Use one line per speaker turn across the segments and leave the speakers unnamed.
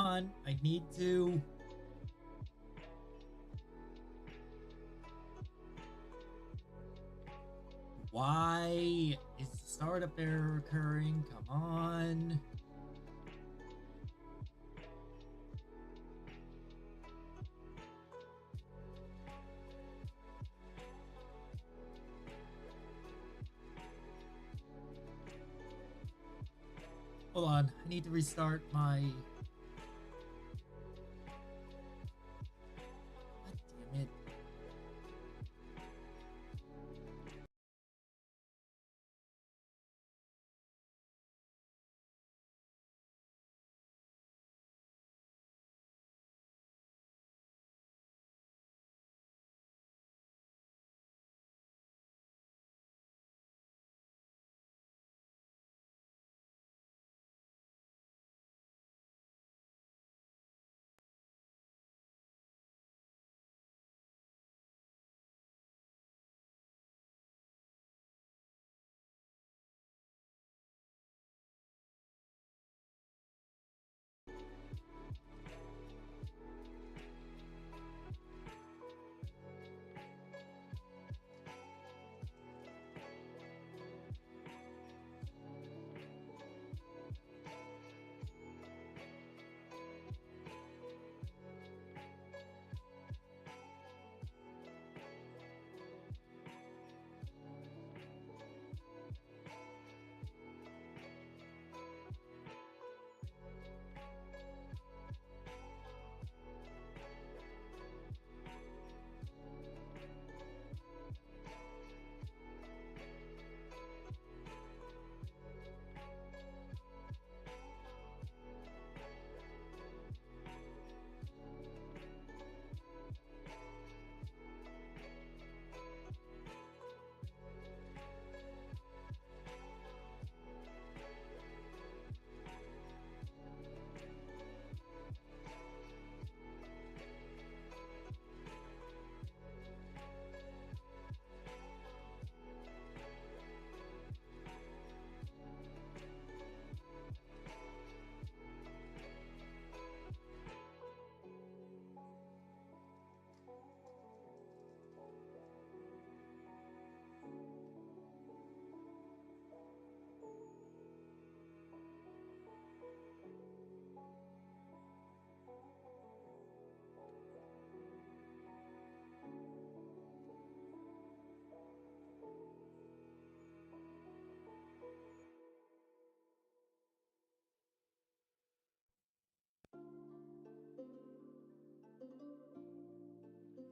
on. I need to... Why is the startup error occurring? Come on. Hold on. I need to restart my... God damn it.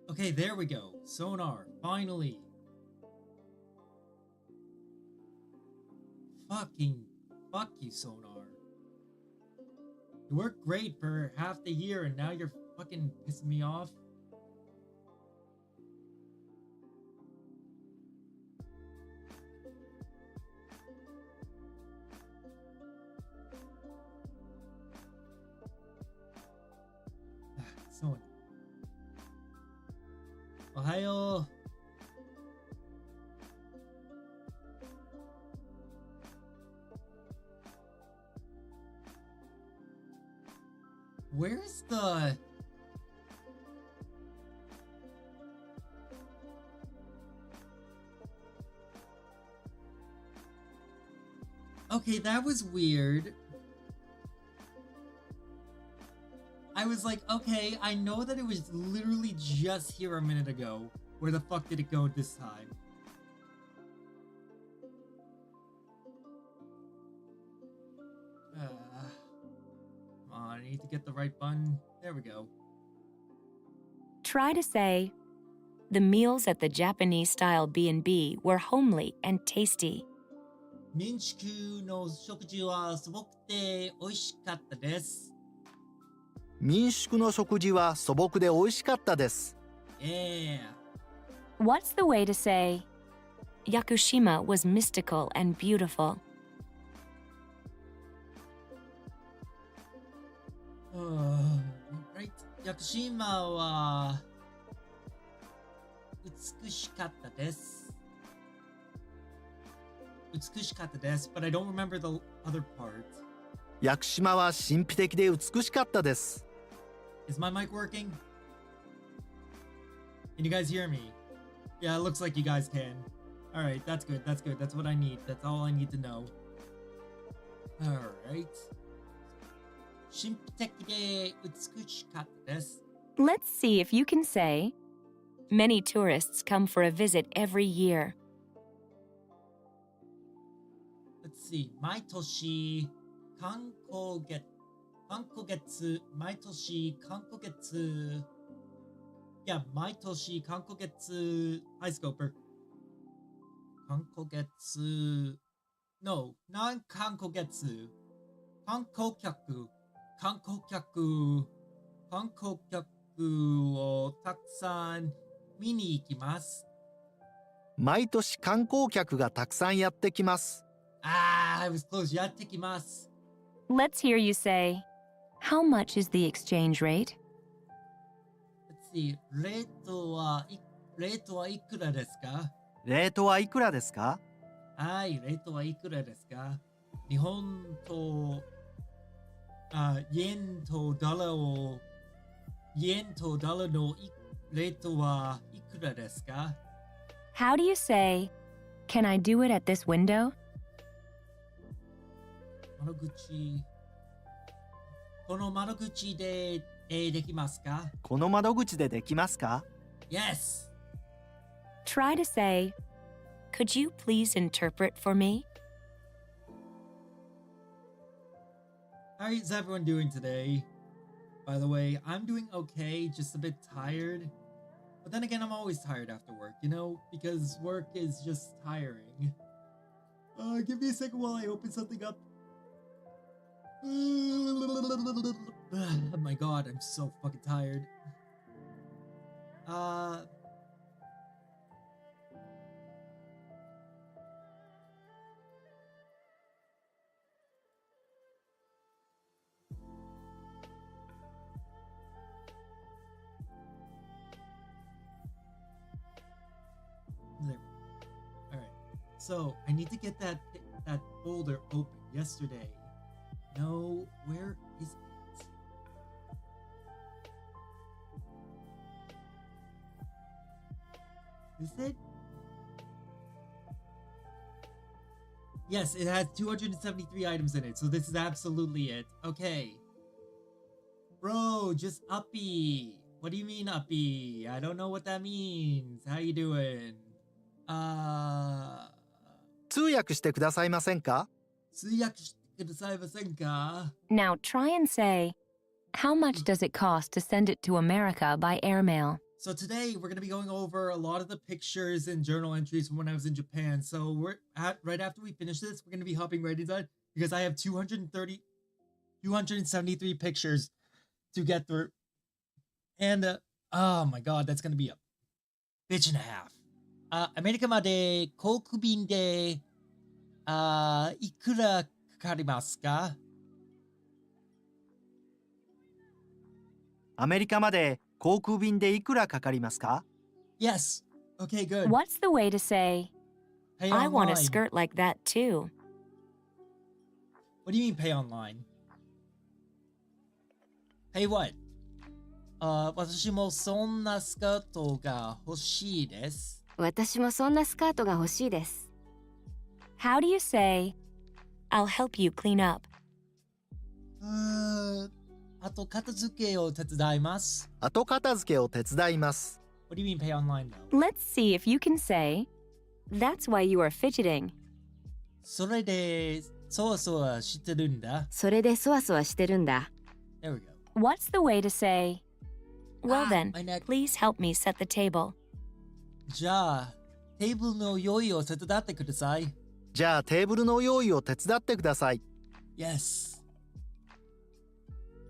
Okay, there we go. Sonar, finally. Fuck you, Sonar. You worked great for half the year and now you're fucking pissing me off. Sonar. Ohayo. Where's the... Okay, that was weird. I was like, okay, I know that it was literally just here a minute ago. Where the fuck did it go this time? Come on, I need to get the right button. There we go.
Try to say, the meals at the Japanese-style B&B were homely and tasty.
民宿の食事はすごくて美味しかったです。
民宿の食事は素朴で美味しかったです。
Yeah.
What's the way to say, Yakushima was mystical and beautiful?
Right. 屋久島は美しかったです。美しかったです but I don't remember the other part.
屋久島は神秘的で美しかったです。
Is my mic working? Can you guys hear me? Yeah, it looks like you guys can. Alright, that's good, that's good. That's what I need. That's all I need to know. Alright. 神秘的で美しかったです。
Let's see if you can say, many tourists come for a visit every year.
Let's see. 毎年観光月毎年観光月 Yeah, 毎年観光月 Hi Scoper 観光月 No, not 観光月観光客をたくさん見に行きます。
毎年観光客がたくさんやってきます。
I was close. やってきます。
Let's hear you say, how much is the exchange rate?
Let's see. レートはいくらですか？
レートはいくらですか？
はい、レートはいくらですか？日本とイェンとドルのレートはいくらですか？
How do you say, can I do it at this window?
この窓口でできますか？
この窓口でできますか？
Yes!
Try to say, could you please interpret for me?
How is everyone doing today? By the way, I'm doing okay, just a bit tired. But then again, I'm always tired after work, you know? Because work is just tiring. Give me a second while I open something up. Oh my god, I'm so fucking tired. There. All right. So I need to get that folder open yesterday. No, where is it? Is it? Yes, it has 273 items in it, so this is absolutely it. Okay. Bro, just uppy. What do you mean uppy? I don't know what that means. How you doing?
通訳してくださいませんか？
通訳してくださいませんか？
Now try and say, how much does it cost to send it to America by airmail?
So today we're going to be going over a lot of the pictures and journal entries from when I was in Japan. So right after we finish this, we're going to be hopping right into that because I have 273 pictures to get through. And oh my god, that's going to be a bitch and a half. アメリカまで航空便でいくらかかりますか？
アメリカまで航空便でいくらかかりますか？
Yes. Okay, good.
What's the way to say,
Pay
I want a
online.
skirt like that too?
What do you mean pay online? Pay what? 私もそんなスカートが欲しいです。
私もそんなスカートが欲しいです。
How do you say, I'll help you clean up?
あと片付けを手伝います。
後片付けを手伝います。
What do you mean pay online though?
Let's see if you can say, that's why you are fidgeting.
それでそわそわしてるんだ。
それでそわそわしてるんだ。
There we go.
What's the way to say, well then,
my neck.
please help me set the table?
じゃあ、テーブルの用意を手伝ってください。
じゃあテーブルの用意を手伝ってください。
Yes.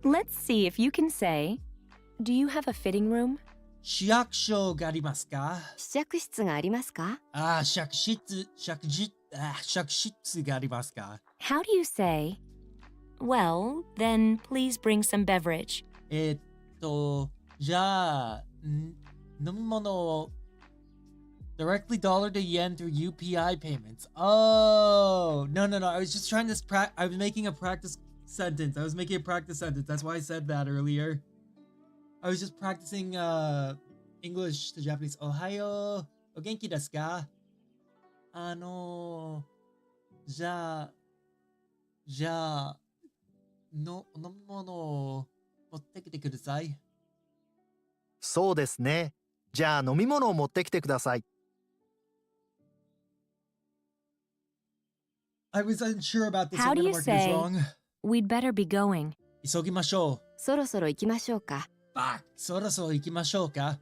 Let's see if you can say, do you have a fitting room?
市役所がありますか？
試着室がありますか？
試着室がありますか？
How do you say, well, then please bring some beverage?
じゃあ、飲み物を directly dollar to yen through UPI payments. Oh, no. I was just trying this I was making a practice sentence. I was making a practice sentence. That's why I said that earlier. I was just practicing English to Japanese. Ohayo. O genki desu ka? じゃあ、飲み物を持ってきてください。
そうですね。じゃあ飲み物を持ってきてください。
I was unsure about this.
How
I'm
do
gonna
you
mark this
say-
wrong.
We'd better be going.
急ぎましょう。
そろそろ行きましょうか。
そろそろ行きましょうか。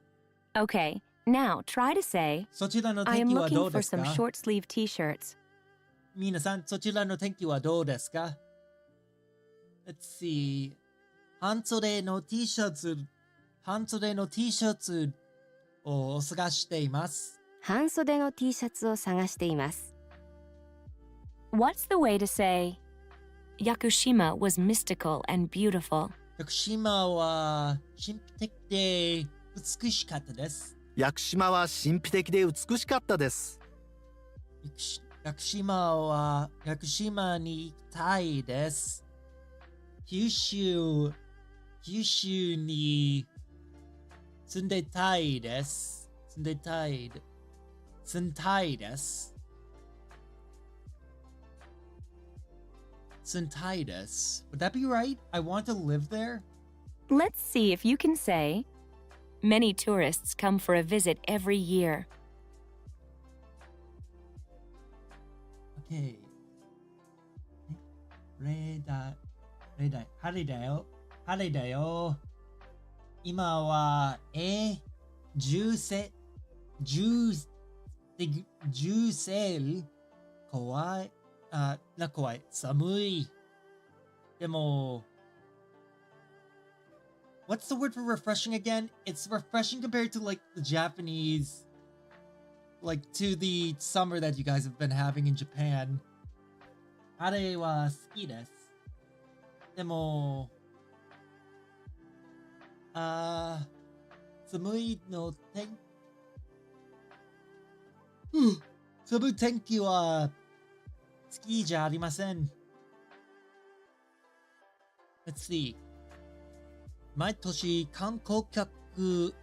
Okay, now try to say,
そちらの
I
天
am
気はど
looking
うで
for
すか
some short sleeve t shirts.
皆さん、そちらの天気はどうですか ?Let's see. 半袖の T シャツを探しています。
半袖の T シャツを探しています。
What's the way to say, Yakushima was mystical and beautiful?
屋久島は神秘的で美しかったです。
屋久島は神秘的で美しかったです。
屋久島に行きたいです。九州に住んでたいです。住んでたいです。Would that be right? I want to live there?
Let's see if you can say, many tourists come for a visit every year.
Okay. 晴れだよ。今は、重セール怖い。怖い。寒い。でも、what's the word for refreshing again? It's refreshing compared to like the Japanese, like to the summer that you guys have been having in Japan. 晴れは好きです。でも、寒い天気は好きじゃありません。Let's see. 毎年観光客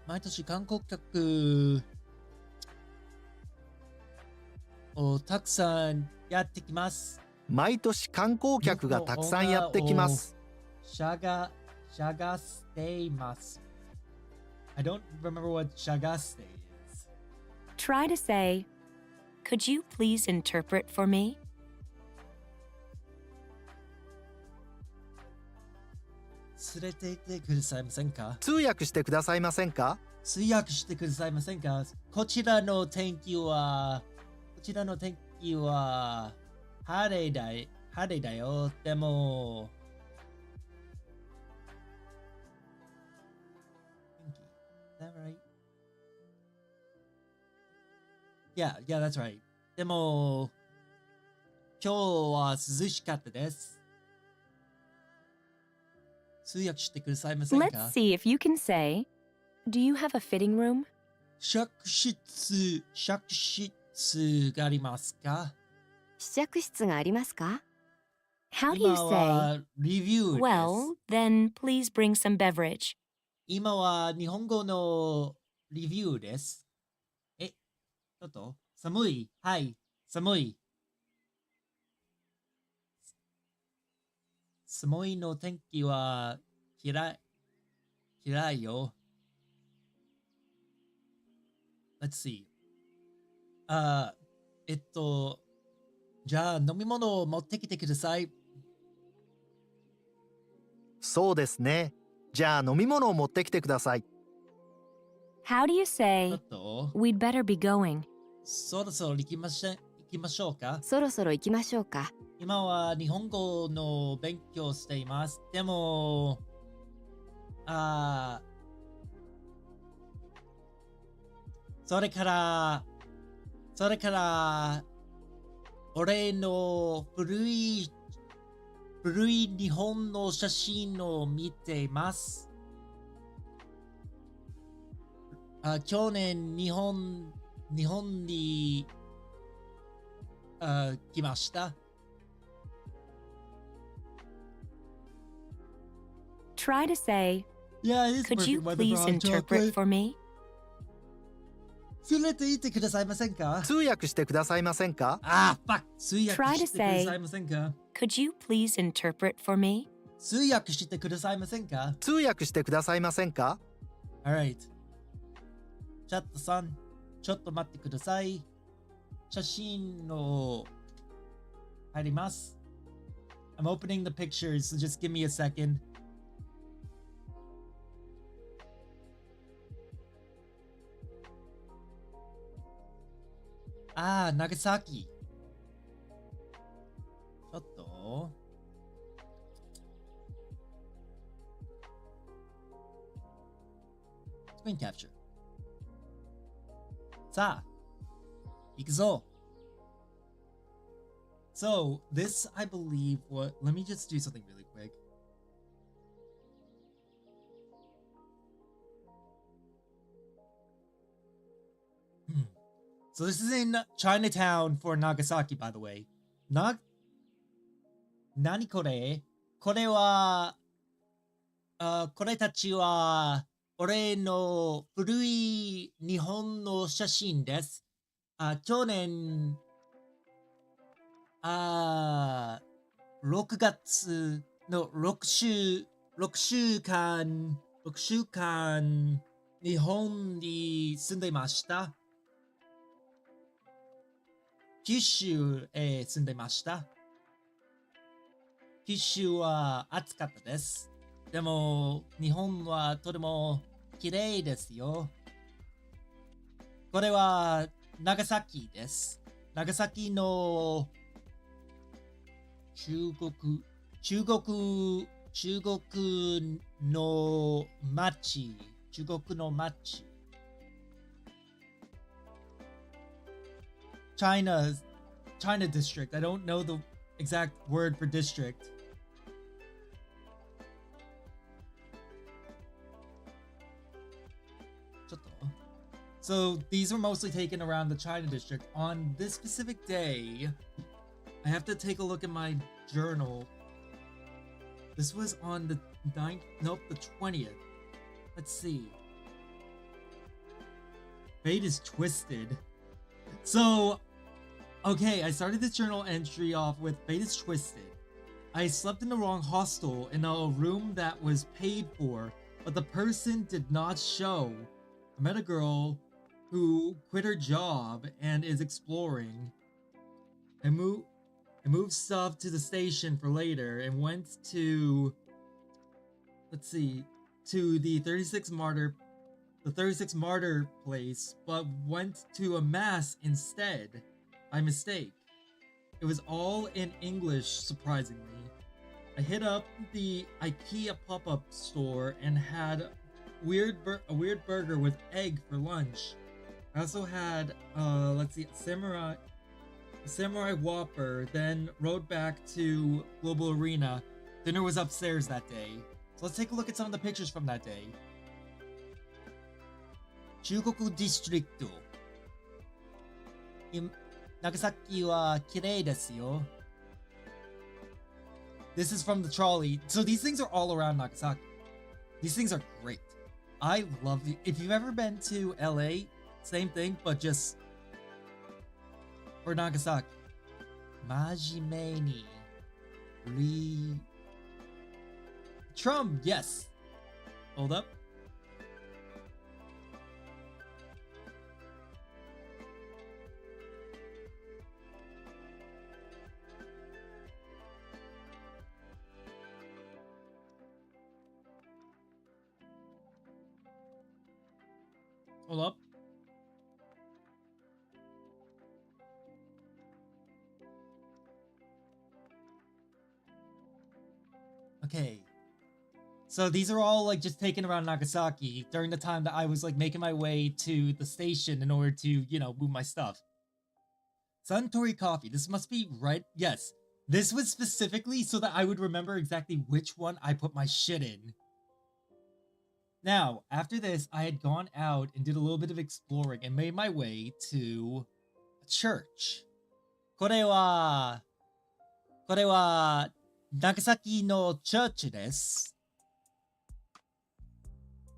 をたくさんやってきます。
毎年観光客がたくさんやってきます。
探しています。I don't remember what 探して is.
Try to say, could you please interpret for me?
連れて行ってくださいませんか？
通訳してくださいませんか？
通訳してくださいませんか？こちらの天気は晴れだよ。でも、Is that right? Yeah, that's right. でも、今日は涼しかったです。通訳してくださいませんか？
Let's see if you can say, do you have a fitting room?
試着室がありますか？
試着室がありますか？
How do you
今
say,
はレビューです。
well, then please bring some beverage?
今は日本語のレビューです。ちょっと寒い。はい、寒い。寒いの天気は嫌いよ。Let's see. じゃあ飲み物を持ってきてください。
そうですね。じゃあ飲み物を持ってきてください。
How do you
ちょ
say,
っと
we'd better be going?
そろそろ行きましょうか。
そろそろ行きましょうか。
今は日本語の勉強をしています。でも、それから俺の古い日本の写真を見ています。去年日本に来ました。
Try to say,
Yeah, it is
could you
perfect weather
please
for hot
interpret
chocolate.
for me?
それと言ってくださいませんか？
通訳してくださいませんか？
Ah, fuck! 通
Try
訳
to
してくだ
say-
さいませんか？
Could you please interpret for me?
通訳してくださいませんか？
通訳してくださいませんか？
Alright. チャットさん、ちょっと待ってください。写真の入ります。I'm opening the pictures, so just give me a second. Ah, Nagasaki. ちょっと。Screen capture. さあ、行くぞ。So, this, I believe, what. Let me just do something really quick. So, this is in Chinatown for Nagasaki, by the way. Nani kore? Kore wa. これたちは、俺の古い日本の写真です。去年、6月の6週間、日本に住んでいました。九州へ住んでいました。九州は暑かったです。でも、日本はとても綺麗ですよ。これは長崎です。長崎の中国の町。China district. I don't know the exact word for district. So these were mostly taken around the China district. On this specific day, I have to take a look at my journal. This was on the 9th, nope, the 20th. Let's see. Fate is twisted. So, okay, I started this journal entry off with Fate is twisted. I slept in the wrong hostel in a room that was paid for, but the person did not show. I met a girl who quit her job and is exploring. I moved stuff to the station for later and went to, let's see, to the 36 Martyr place, but went to a mass instead by mistake. It was all in English, surprisingly. I hit up the IKEA pop-up store and had a weird burger with egg for lunch. I also had, let's see, a samurai Whopper, then rode back to Global Arena. Dinner was upstairs that day. So let's take a look at some of the pictures from that day. Chugoku District. Nagasaki wa kirei desu yo. This is from the trolley. So these things are all around Nagasaki. These things are great. I love the. If you've ever been to LA, same thing, but just for Nagasaki. Majime ni Trump, yes. Hold up. Hold up. Okay. So these are all like just taken around Nagasaki during the time that I was like making my way to the station in order to, you know, move my stuff. Suntory Coffee. This must be right. Yes. This was specifically so that I would remember exactly which one I put my shit in. Now, after this, I had gone out and did a little bit of exploring and made my way to a church. これは Nagasaki no church です.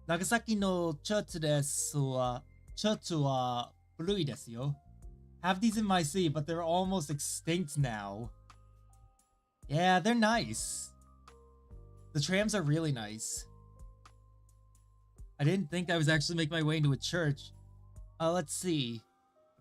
Nagasaki no church desu wa church wa furui desu yo. Have these in my city, but they're almost extinct now. Yeah, they're nice. The trams are really nice. I didn't think I was actually making my way into a church. Let's see.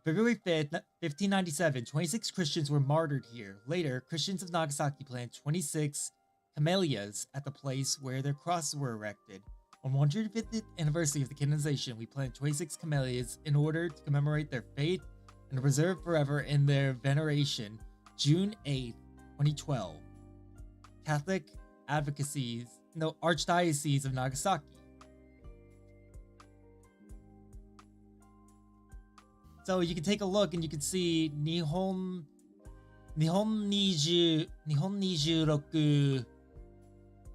February 5th, 1597, 26 Christians were martyred here. Later, Christians of Nagasaki planted 26 camellias at the place where their crosses were erected. On 150th anniversary of the canonization, we planted 26 camellias in order to commemorate their faith and preserve forever in their veneration. June 8th, 2012. Catholic Archdiocese of Nagasaki. So you can take a look and you can see Nihon Niju.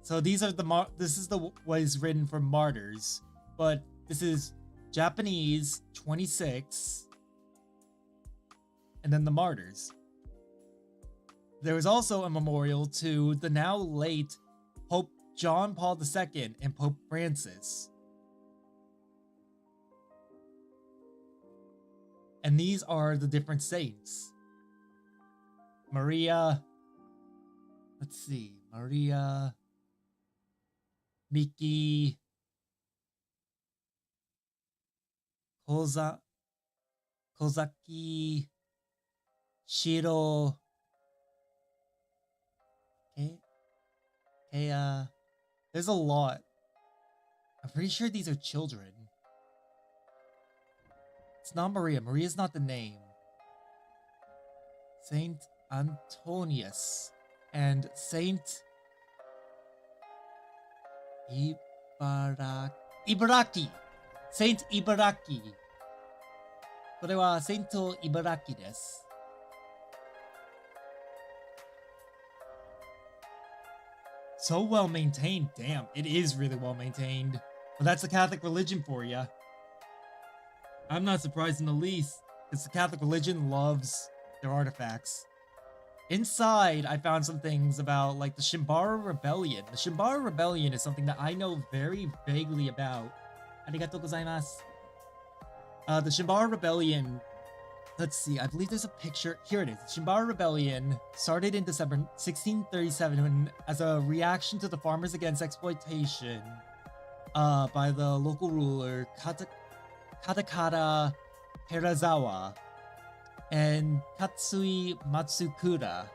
So these are this is what is written for martyrs, but this is Japanese 26 and then the martyrs. There was also a memorial to the now late Pope John Paul II and Pope Francis. And these are the different saints. Maria. Let's see. Maria. Miki. Kozaki. Shiro. Kea. There's a lot. I'm pretty sure these are children. It's not Maria. Maria's not the name. Saint Antonius and Saint Ibaraki. Saint Ibaraki. これはセイント茨城です。So well maintained. Damn, it is really well maintained. But that's the Catholic religion for you. I'm not surprised in the least, because the Catholic religion loves their artifacts. Inside, I found some things about, like, the Shimabara Rebellion. The Shimabara Rebellion is something that I know very vaguely about. Arigatou gozaimasu. The Shimabara Rebellion, let's see, I believe there's a picture. Here it is. The Shimabara Rebellion started in December 1637 as a reaction to the farmers against exploitation by the local ruler Katakata Hirazawa and Katsui Matsukura.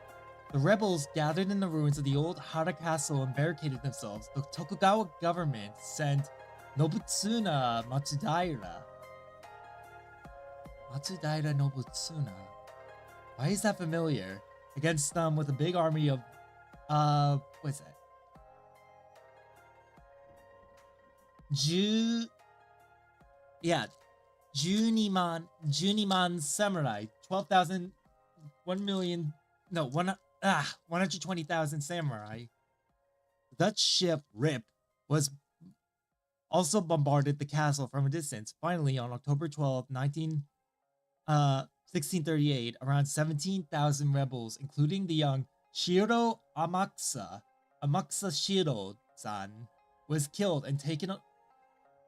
The rebels gathered in the ruins of the old Hara castle and barricaded themselves. The Tokugawa government sent Nobutsuna Matsudaira. Matsudaira Nobutsuna. Why is that familiar? Against them with a big army of what is that? Juniman samurai, 12,000, 120,000 samurai. The Dutch ship Rip was also bombarded the castle from a distance. Finally, on October 12, 1638, around 17,000 rebels, including the young Shiro Amaksa Shiro-san, was killed and taken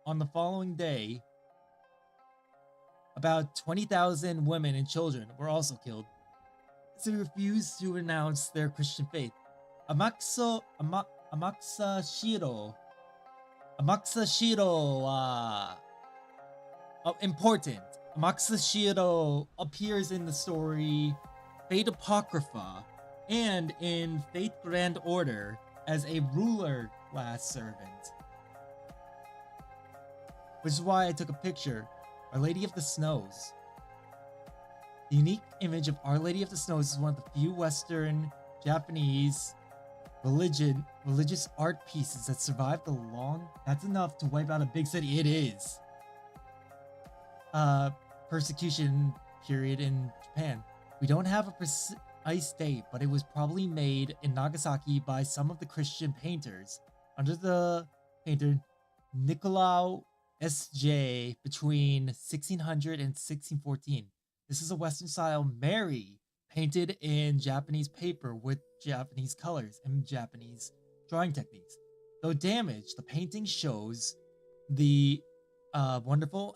on the following day. About 20,000 women and children were also killed as they refused to renounce their Christian faith. Amaksa Shiro. Important. Amaksa Shiro appears in the story Fate Apocrypha and in Fate Grand Order as a ruler class servant. Which is why I took a picture. Our Lady of the Snows. The unique image of Our Lady of the Snows is one of the few Western Japanese religious art pieces that survived the long. That's enough to wipe out a big city. It is. Persecution period in Japan. We don't have a precise date, but it was probably made in Nagasaki by some of the Christian painters under the painter Nicolau S.J. between 1600 and 1614. This is a Western style Mary painted in Japanese paper with Japanese colors and Japanese drawing techniques. Though damaged, the painting shows the wonderful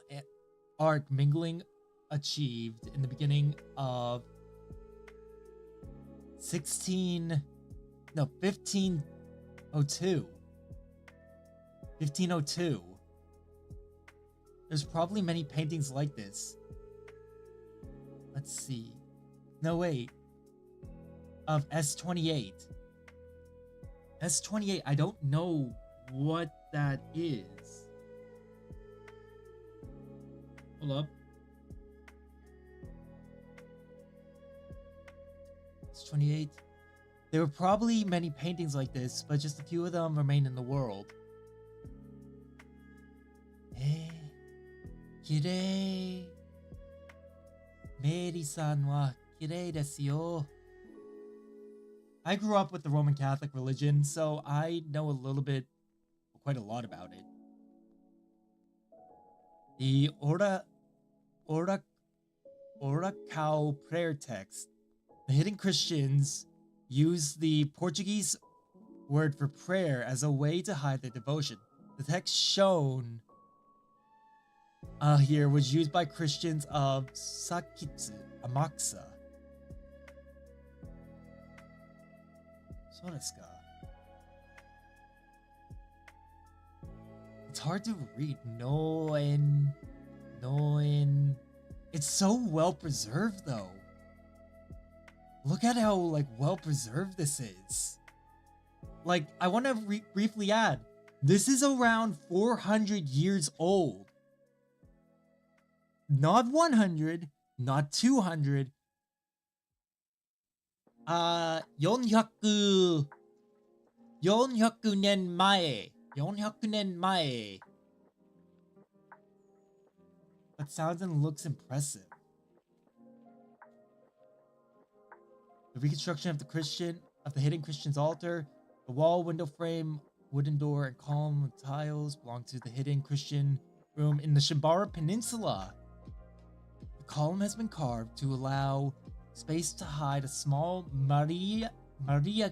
art mingling achieved in the beginning of 1502. 1502. There's probably many paintings like this. Let's see. No, wait. Of S28. S28, I don't know what that is. Hold up. S28. There were probably many paintings like this, but just a few of them remain in the world. Kirei. Mary-san wa kirei desu yo. I grew up with the Roman Catholic religion, so I know a little bit, quite a lot about it. The Oracao prayer text. The hidden Christians use the Portuguese word for prayer as a way to hide their devotion. The text shown here was used by Christians of Sakitsu, Amakusa. So desu ka? It's hard to read. Noen. It's so well preserved though. Look at how well preserved this is. I want to briefly add, this is around 400 years old. Not 100, not 200. 400年前。400年前. That sounds and looks impressive. The reconstruction of the hidden Christian's altar, the wall, window frame, wooden door, and column of tiles belong to the hidden Christian room in the Shimabara Peninsula. The column has been carved to allow space to hide a small Mary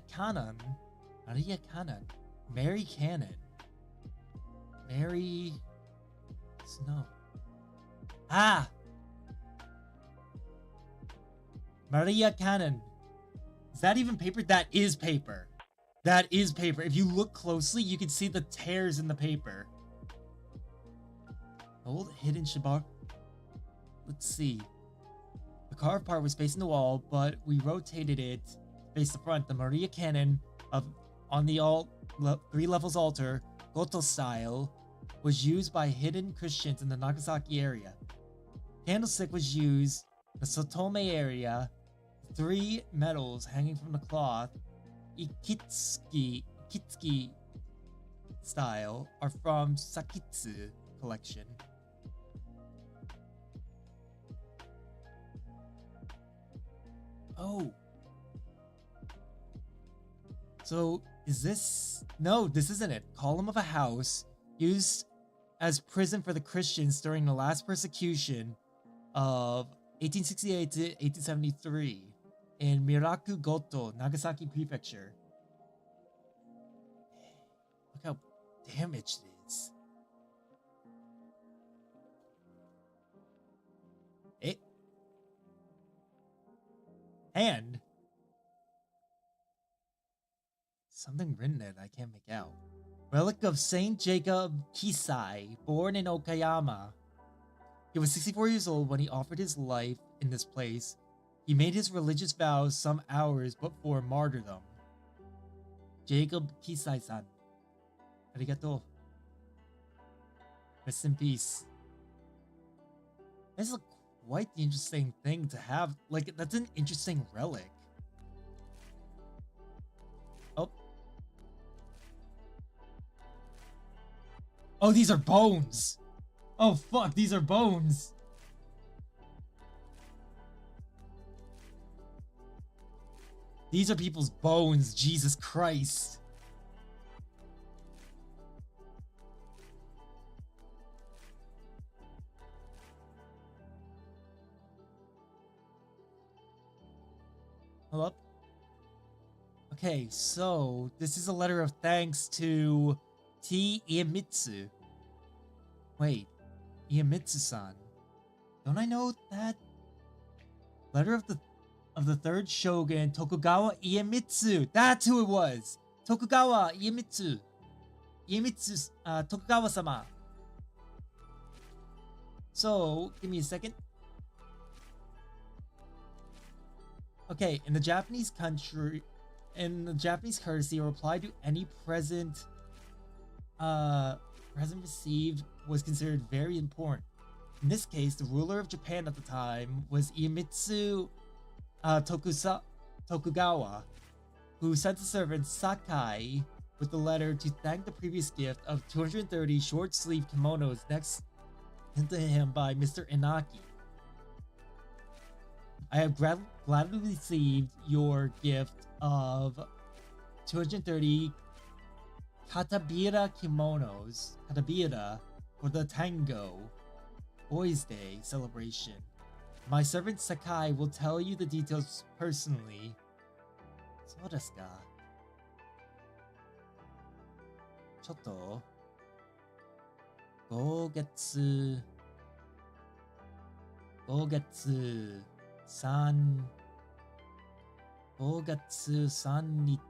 Cannon. Mary Snow. Maria Cannon. Is that even paper? That is paper. That is paper. If you look closely, you can see the tears in the paper. Old hidden Shimabara. Let's see. The carved part was facing the wall, but we rotated it to face the front. The Maria Cannon on the 3 levels altar, Goto style, was used by hidden Christians in the Nagasaki area. Candlestick was used in the Sotome area. 3 medals hanging from the cloth, Ikitsuki style, are from Sakitsu collection. Oh. So, is this... No, this isn't it. Column of a house used as prison for the Christians during the last persecution of 1868 to 1873 in Miraku Goto, Nagasaki Prefecture. Look how damaged it is. And something written there that I can't make out. Relic of Saint Jacob Kisai, born in Okayama. He was 64 years old when he offered his life in this place. He made his religious vows some hours before martyrdom. Jacob Kisai-san. Arigato. Rest in peace. This is quite the interesting thing to have. That's an interesting relic. Oh. Oh, these are bones. Oh, fuck, these are bones. These are people's bones, Jesus Christ. Hold up. Okay, so this is a letter of thanks to T. Iemitsu. Wait, Iemitsu-san. Don't I know that? Letter of the third shogun, Tokugawa Iemitsu. That's who it was. Tokugawa Iemitsu. Iemitsu, Tokugawa-sama. So, give me a second. Okay, in the Japanese courtesy, a reply to any present received was considered very important. In this case, the ruler of Japan at the time was Iemitsu Tokugawa, who sent the servant Sakai with the letter to thank the previous gift of 230 short-sleeve kimonos next sent to him by Mr. Inaki. I have gladly received your gift of 230 katabira kimonos, for the Tango Boys' Day celebration. My servant Sakai will tell you the details personally. そうですか。ちょっと5月3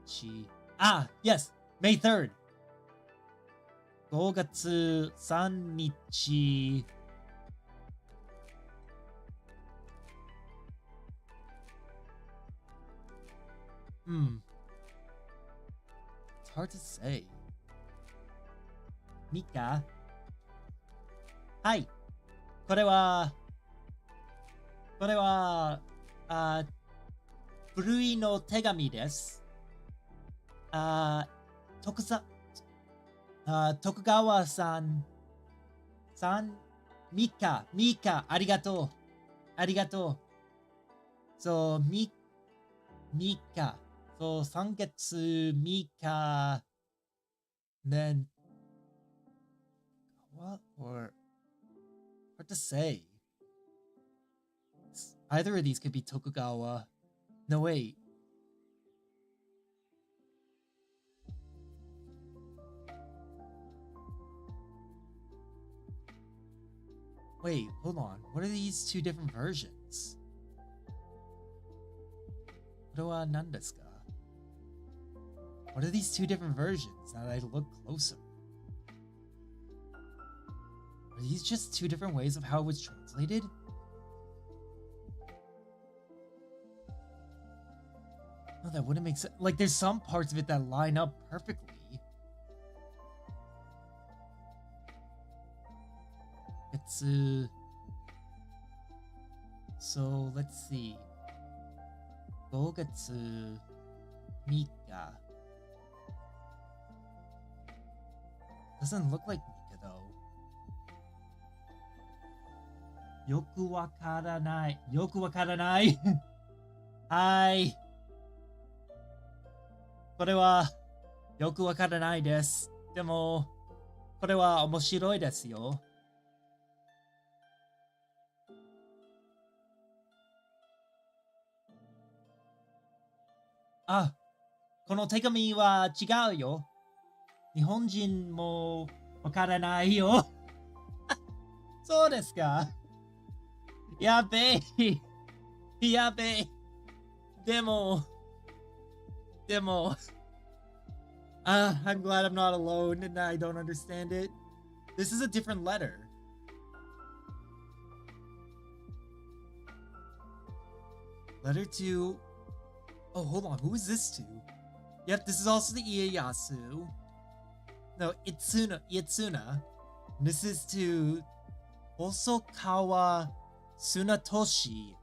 日 yes, May 3rd 5月3日 It's hard to say. Mika? はい。これは、古いの手紙です。徳川さん、ミカ、ありがとう。そう、ミカ、そう、3月ミカ、then, what, or, hard to say. Either of these could be Tokugawa. No, wait. Wait, hold on. What are these two different versions? What are these two different versions now that I look closer? Are these just two different ways of how it was translated? No, that wouldn't make sense. Like, there's some parts of it that line up perfectly. It's, so, let's see. 5月3日 Doesn't look like Mika though. よくわからない。はい。これはよくわからないです。でも、これは面白いですよ。あ、この手紙は違うよ。日本人もわからないよ。そうですか。やべえ。でも。I'm glad I'm not alone and I don't understand it. This is a different letter. Letter to... Oh, hold on. Who is this to? Yep, this is also the Ieyasu. No, Itsuna. This is to Hosokawa Tsunatoshi,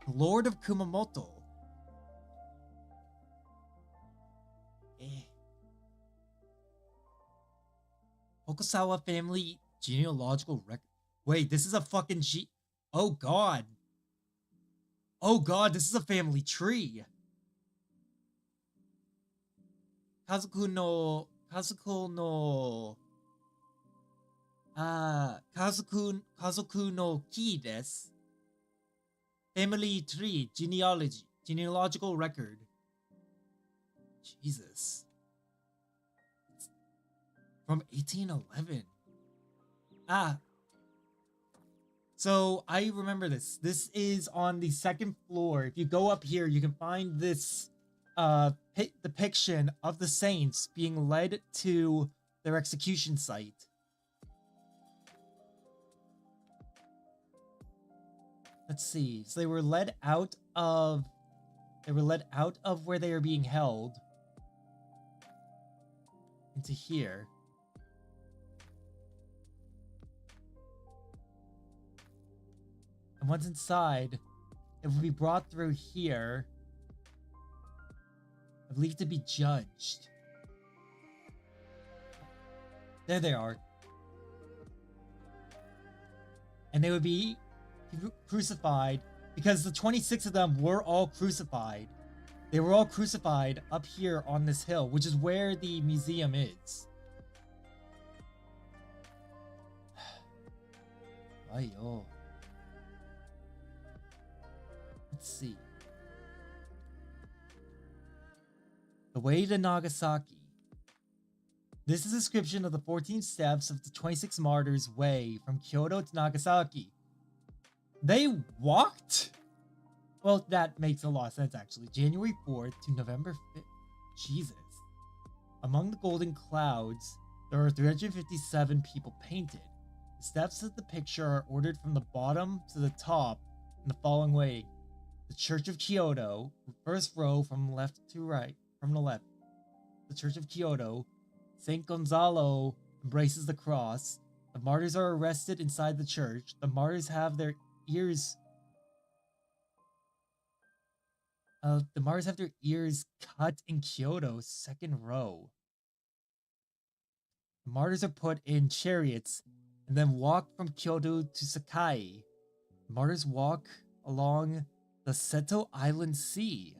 Lord of Kumamoto. Hokusawa family genealogical record. Wait, this is a fucking Oh god. This is a family tree. Kazuku no ki desu. Family tree, genealogical record. Jesus. From 1811. Ah. So I remember this. This is on the second floor. If you go up here, you can find this depiction of the saints being led to their execution site. Let's see. So they were led out of where they are being held into here. And once inside, it will be brought through here, I believe, to be judged. There they are. And they would be crucified because the 26 of them were all crucified. They were all crucified up here on this hill, which is where the museum is. Ayo. Let's see. The way to Nagasaki. This is a description of the 14 steps of the 26 martyrs' way from Kyoto to Nagasaki. They walked? Well, that makes a lot of sense, actually. January 4th to November 5th. Jesus. Among the golden clouds, there are 357 people painted. The steps of the picture are ordered from the bottom to the top in the following way. The Church of Kyoto, first row from left to right, from the left. The Church of Kyoto. St. Gonzalo embraces the cross. The martyrs are arrested inside the church. The martyrs have their ears cut in Kyoto, second row. The martyrs are put in chariots and then walk from Kyoto to Sakai. The martyrs walk along the Seto Island Sea.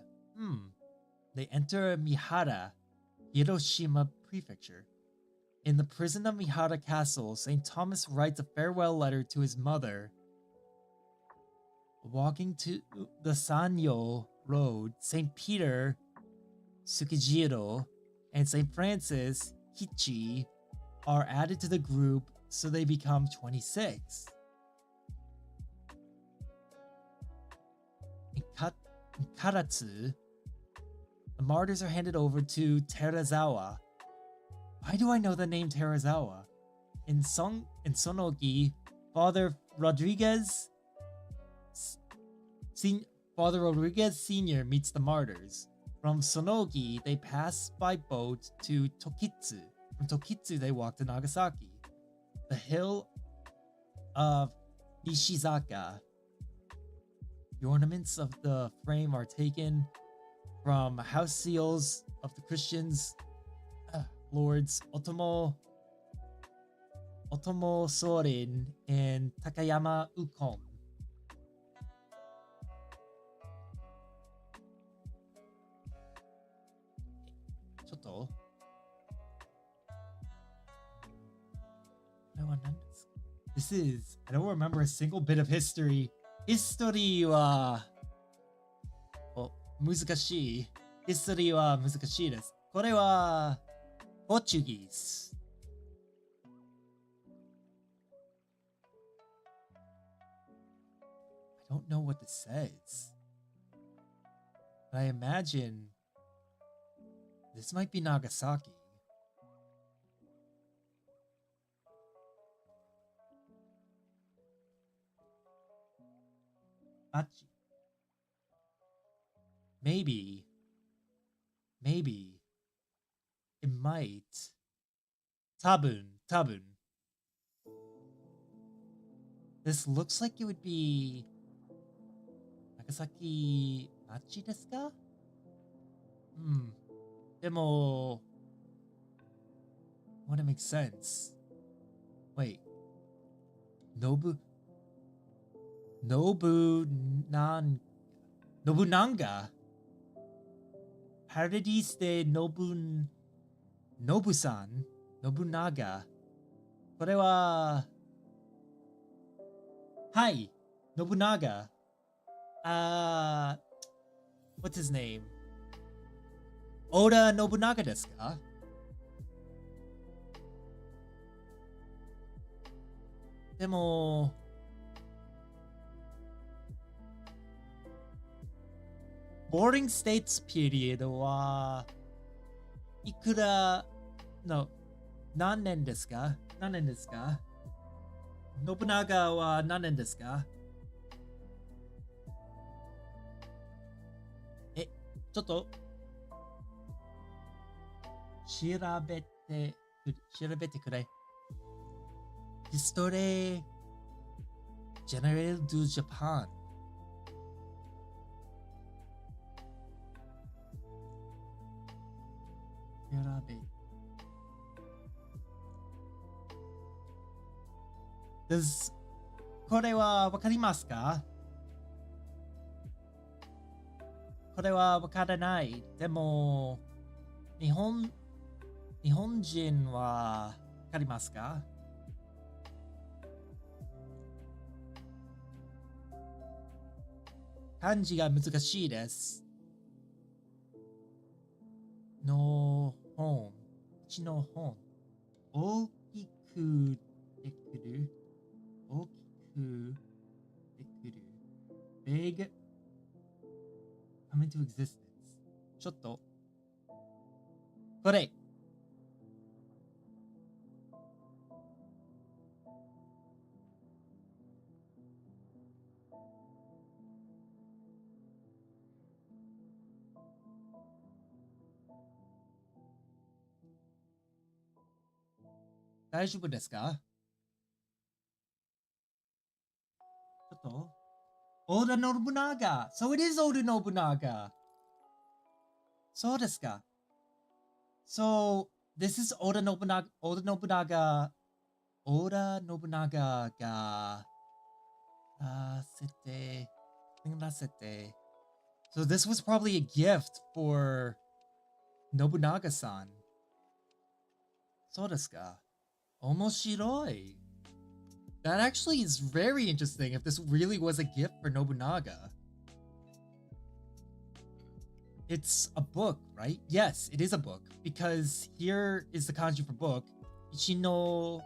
They enter Mihara, Hiroshima Prefecture. In the prison of Mihara Castle, St. Thomas writes a farewell letter to his mother. Walking to the Sanyo Road, St. Peter Tsukijiro and St. Francis Hichi are added to the group, so they become 26. In Karatsu, the martyrs are handed over to Terazawa. Why do I know the name Terazawa? In Sonogi, Father Rodriguez Sr. meets the martyrs. From Sonogi, they pass by boat to Tokitsu. From Tokitsu, they walk to Nagasaki. The hill of Nishizaka. The ornaments of the frame are taken from house seals of the Christians, Lords Otomo Sorin and Takayama Ukon. This is, I don't remember a single bit of history. History wa 難しい。History は難しいです。これは Portuguese. I don't know what this says. But I imagine this might be Nagasaki. Machi. Maybe it might. Tabun. This looks like it would be Nagasaki Machi desu ka? Demo wouldn't make sense. Wait. Nobunanga. Paradis de Nobusan. Nobunaga. これは Hi, Nobunaga. What's his name? Oda Nobunaga desu ka? でも、boarding states period はいくらの何年ですか？何年ですか？信長は何年ですか？ちょっと調べてくれ。History General du Japan. Does これはわかりますか？これはわからない。でも、日本人はわかりますか？漢字が難しいです。の本、1の本、大きくでくる。大きくでくる。big come into existence. ちょっと、これ。大丈夫ですか？ちょっと、織田信長。So it is 織田信長。そうですか。So, this is 織田信長。織田信長。織田信長が、らせて。So this was probably a gift for Nobunaga-san. そうですか。面白い。That actually is very interesting if this really was a gift for Nobunaga. It's a book, right? Yes, it is a book because here is the kanji for book. Ichino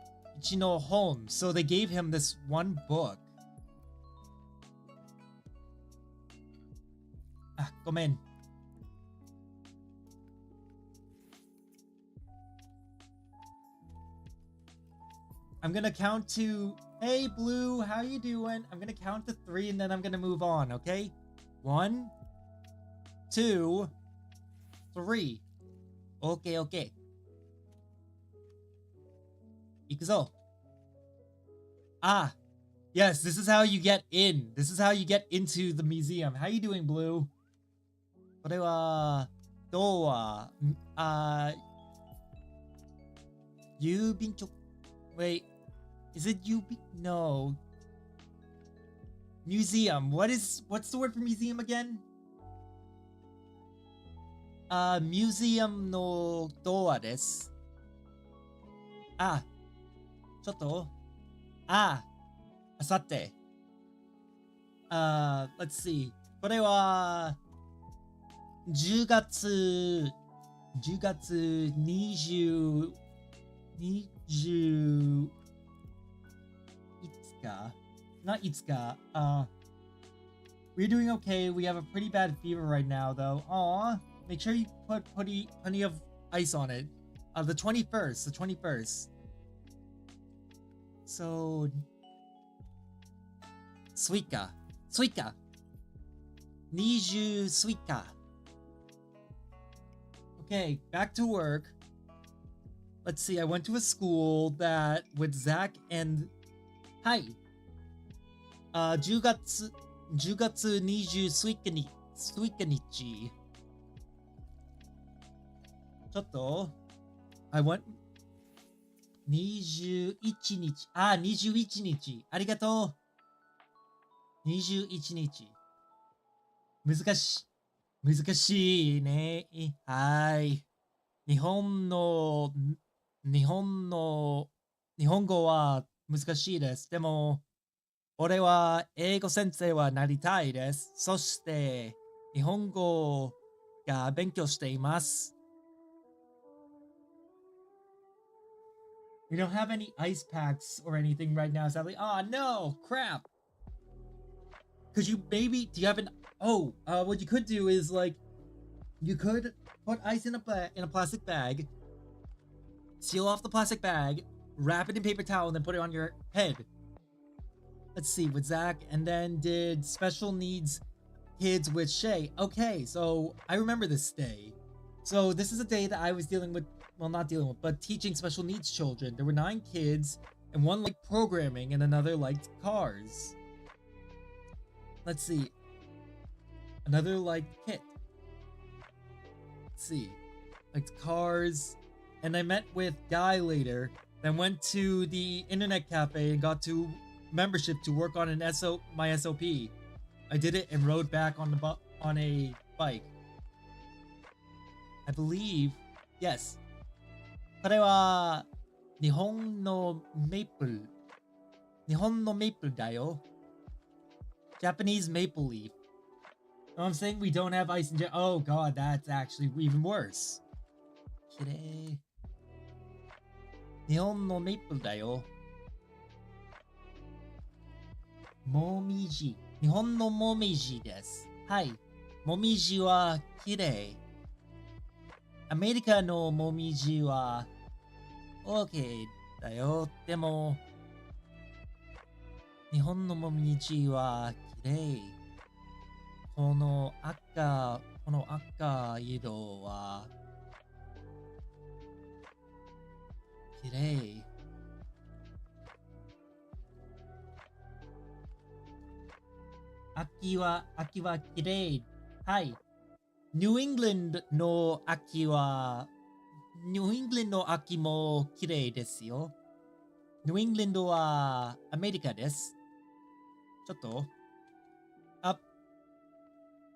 hon. So they gave him this one book. Ah, ごめん。I'm gonna count to, hey Blue, how you doing? I'm gonna count to 3 and then I'm gonna move on, okay? 1, 2, 3. Okay, okay. 行くぞ。Ah, yes, this is how you get in. This is how you get into the museum. How you doing, Blue? これは、ドア、郵便局、wait, is it no. Museum. What's the word for museum again? Museum のドアです。あ、ちょっと、あさて。let's see. これは、10月20いつか not いつか we're doing okay. We have a pretty bad fever right now though. Aw, make sure you put plenty of ice on it. The 21st. So, Suica. 20 Suica. Okay, back to work. Let's see, I went to a school that with Zach and... Hi. 10月20スイカ日。ちょっと、I went... 21日。21日。ありがとう。21日。難しいね。はい。日本語は難しいです。でも、俺は英語先生はなりたいです。そして、日本語が勉強しています。We don't have any ice packs or anything right now, sadly. Oh no, crap. Could you maybe, do you have an, what you could do is like, you could put ice in a plastic bag, seal off the plastic bag, wrap it in paper towel, and then put it on your head. Let's see, with Zach, and then did special needs kids with Shay. Okay, so I remember this day. So this is a day that I was dealing with, well, not dealing with, but teaching special needs children. There were 9 kids, and one liked programming, and another liked cars. Let's see. Another liked Kit. Let's see. Liked cars. And I met with Guy later, then went to the internet cafe and got to membership to work on my SOP. I did it and rode back on a bike. I believe, yes. これは日本のメープル。日本のメープルだよ。Japanese maple leaf. No, I'm saying we don't have ice in Japan. Oh god, that's actually even worse. きれい。日本のメープルだよ。もみじ。日本のもみじです。はい。もみじはきれい。アメリカのもみじは OK だよ。でも、日本のもみじはきれい。この赤色はきれい。秋はきれい。はい。ニューイングランドの秋もきれいですよ。ニューイングランドはアメリカです。ちょっと。Up.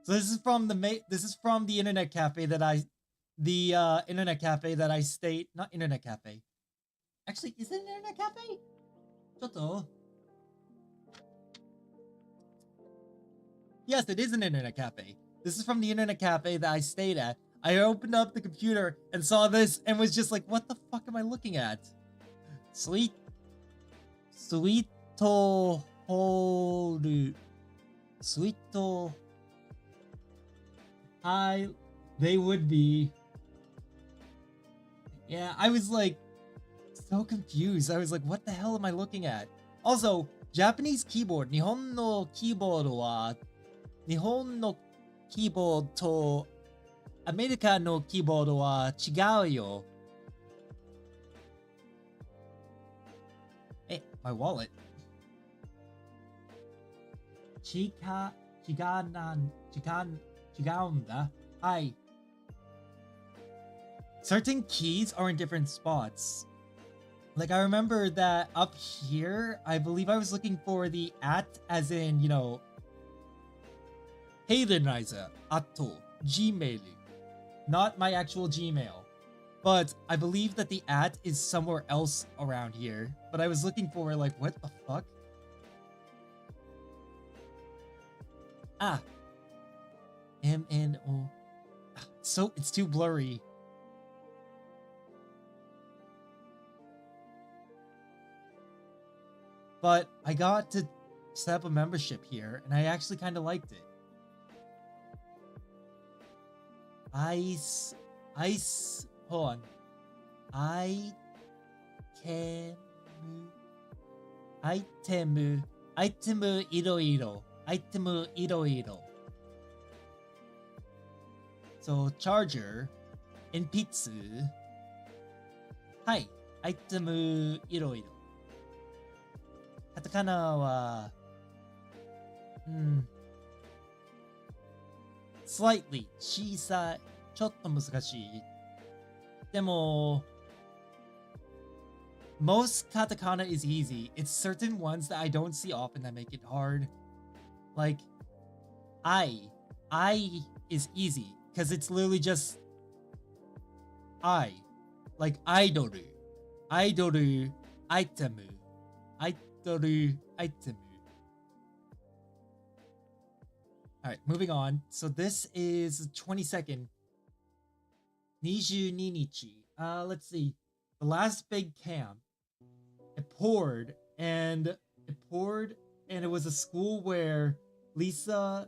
So this is from the internet cafe that I stayed. Not internet cafe. Actually, is it an internet cafe? ちょっと。Yes, it is an internet cafe. This is from the internet cafe that I stayed at. I opened up the computer and saw this and was just like, what the fuck am I looking at? Sweet they would be. Yeah, I was like so confused. I was like, what the hell am I looking at? Also, Japanese keyboard. 日本のキーボードとアメリカのキーボードは違うよ。My wallet. 違うんだ。はい。Certain keys are in different spots. Like, I remember that up here, I believe I was looking for the at, as in, you know, Heilenizer, atto, Gmail. Not my actual Gmail. But I believe that the at is somewhere else around here. But I was looking for, like, what the fuck? Ah. MNO. So, it's too blurry. But I got to set up a membership here, and I actually kind of liked it. Hold on. Item いろいろ。So, charger, 鉛筆。はい。アイテムいろいろ。カタカナは、slightly 小さい。ちょっと難しい。でも、most katakana is easy. It's certain ones that I don't see often that make it hard. Like, I is easy because it's literally just I. Like, idoru, itemu. Alright, moving on. So this is 22nd. 22 nichi. Let's see. The last big camp. poured, and it was a school where Lisa.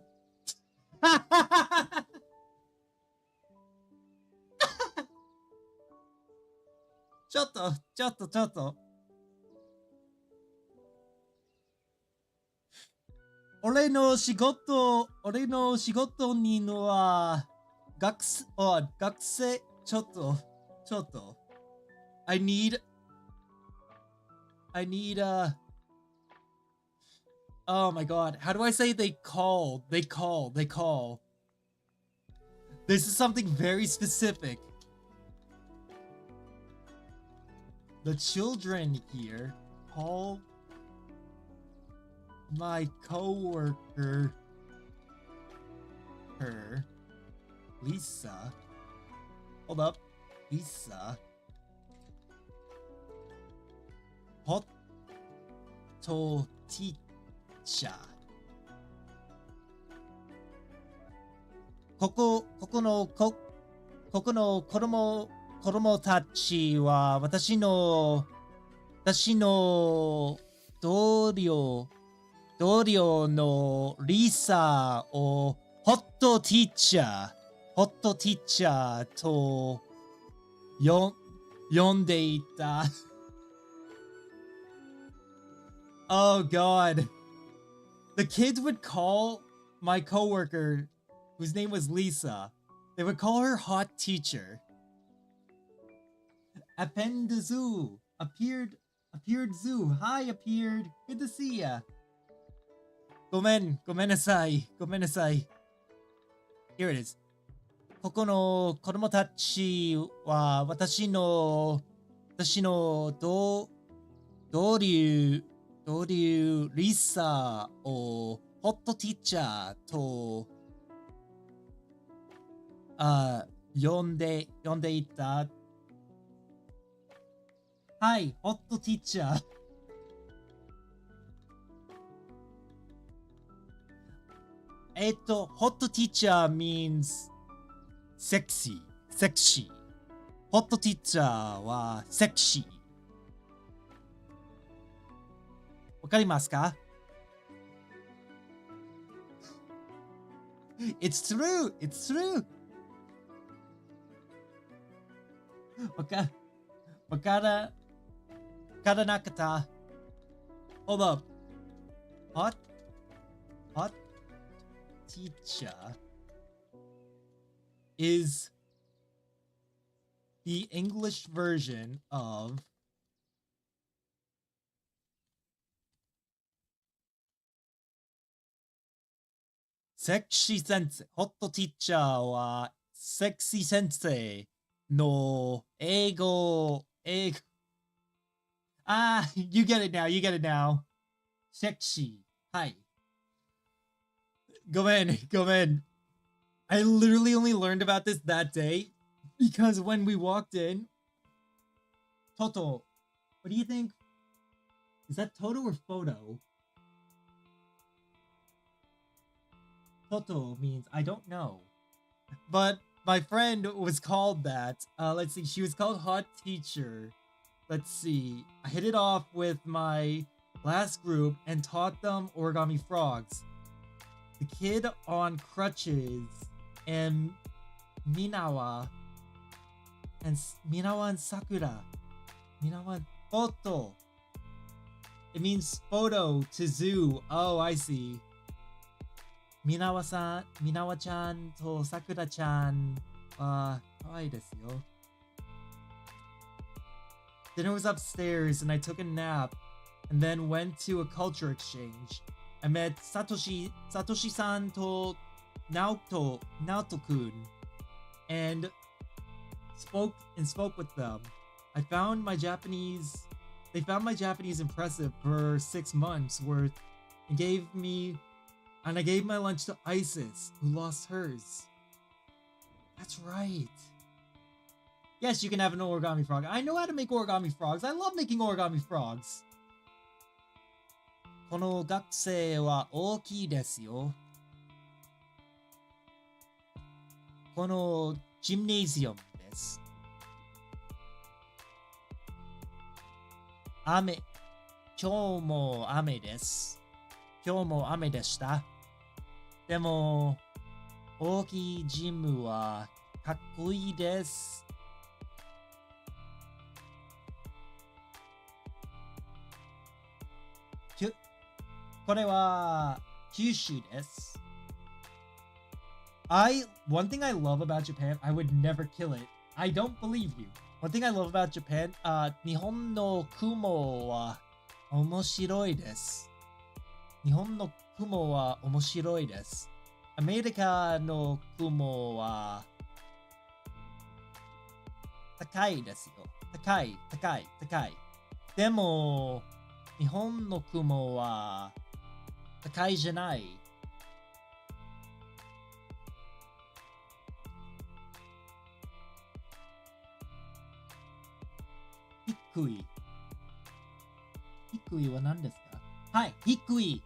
ちょっと。俺の仕事には、学生、ちょっと。I need oh my god, how do I say they call? They call. This is something very specific. The children here call my coworker her Lisa. Hold up. Lisa. Hot teacher. ここの子供たちは私の同僚のリサをホットティーチャーと呼んでいた。 Oh god. The kids would call my coworker, whose name was Lisa, they would call her hot teacher. Appendizu appeared Zoo. Hi, appeared. Good to see ya. Gomenasai. Here it is. ここの子供たちは私の同僚リサをホットティーチャーと呼んでいた。はい、ホットティーチャー。ホットティーチャー means sexy. ホットティーチャーはセクシー。わかりますか？ It's true. わからなかった。Hold up. Hot teacher is the English version of sexy sensei. ホットティーチャーはセクシー先生の英語。You get it now. Sexy. Hi. Go in. I literally only learned about this that day because when we walked in, Toto, what do you think? Is that Toto or Photo? Toto means I don't know. But my friend was called that. Let's see. She was called Hot Teacher. Let's see. I hit it off with my last group and taught them origami frogs. The kid on crutches and Minawa and Sakura. Minawa and Photo. It means photo to zoo. Oh, I see. Minawa-chan と Sakura-chan は可愛いですよ。Dinner was upstairs and I took a nap and then went to a culture exchange. I met Satoshi-san と Naoto-kun and spoke with them. They found my Japanese impressive for 6 months worth and I gave my lunch to Isis, who lost hers. That's right. Yes, you can have an origami frog. I know how to make origami frogs. I love making origami frogs. この学生は大きいですよ。このジムネージウムです。今日も雨です。今日も雨でした。でも、大きいジムはかっこいいです。これは九州です。One thing I love about Japan, I would never kill it. I don't believe you. One thing I love about Japan, 日本の雲は面白いです。日本の雲は面白いです。アメリカの雲は高いですよ。高い。でも、日本の雲は高いじゃない。低い。低いは何ですか？はい、低い。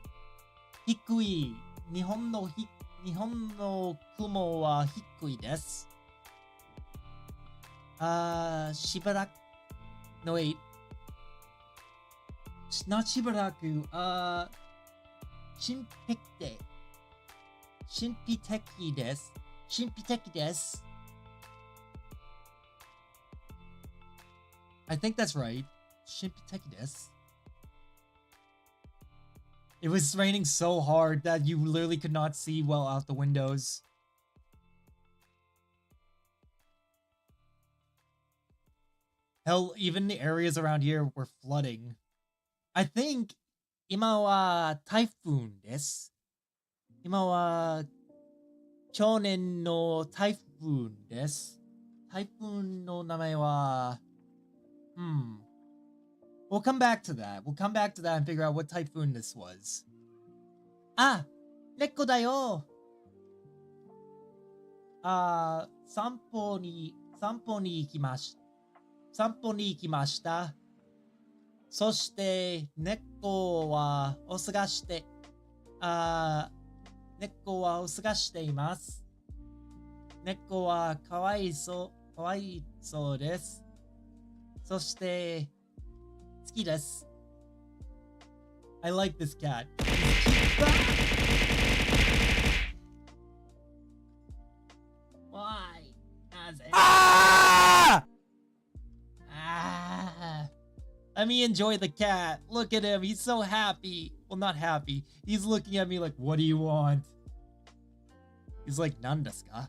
日本の雲は低いです。しばらく、no wait. Not しばらく、神秘的です。I think that's right. 神秘的です。It was raining so hard that you literally could not see well out the windows. Hell, even the areas around here were flooding. I think 今は台風です。今は去年の台風です。台風の名前はWe'll come back to that. We'll come back to that and figure out what typhoon this was. 猫だよ。散歩に行きました。そして猫はお探しています。猫はかわいそうです。そして好きです。I like this cat. Why? なぜLet me enjoy the cat. Look at him. He's so happy. Well, not happy. He's looking at me like, what do you want? He's like, 何ですか?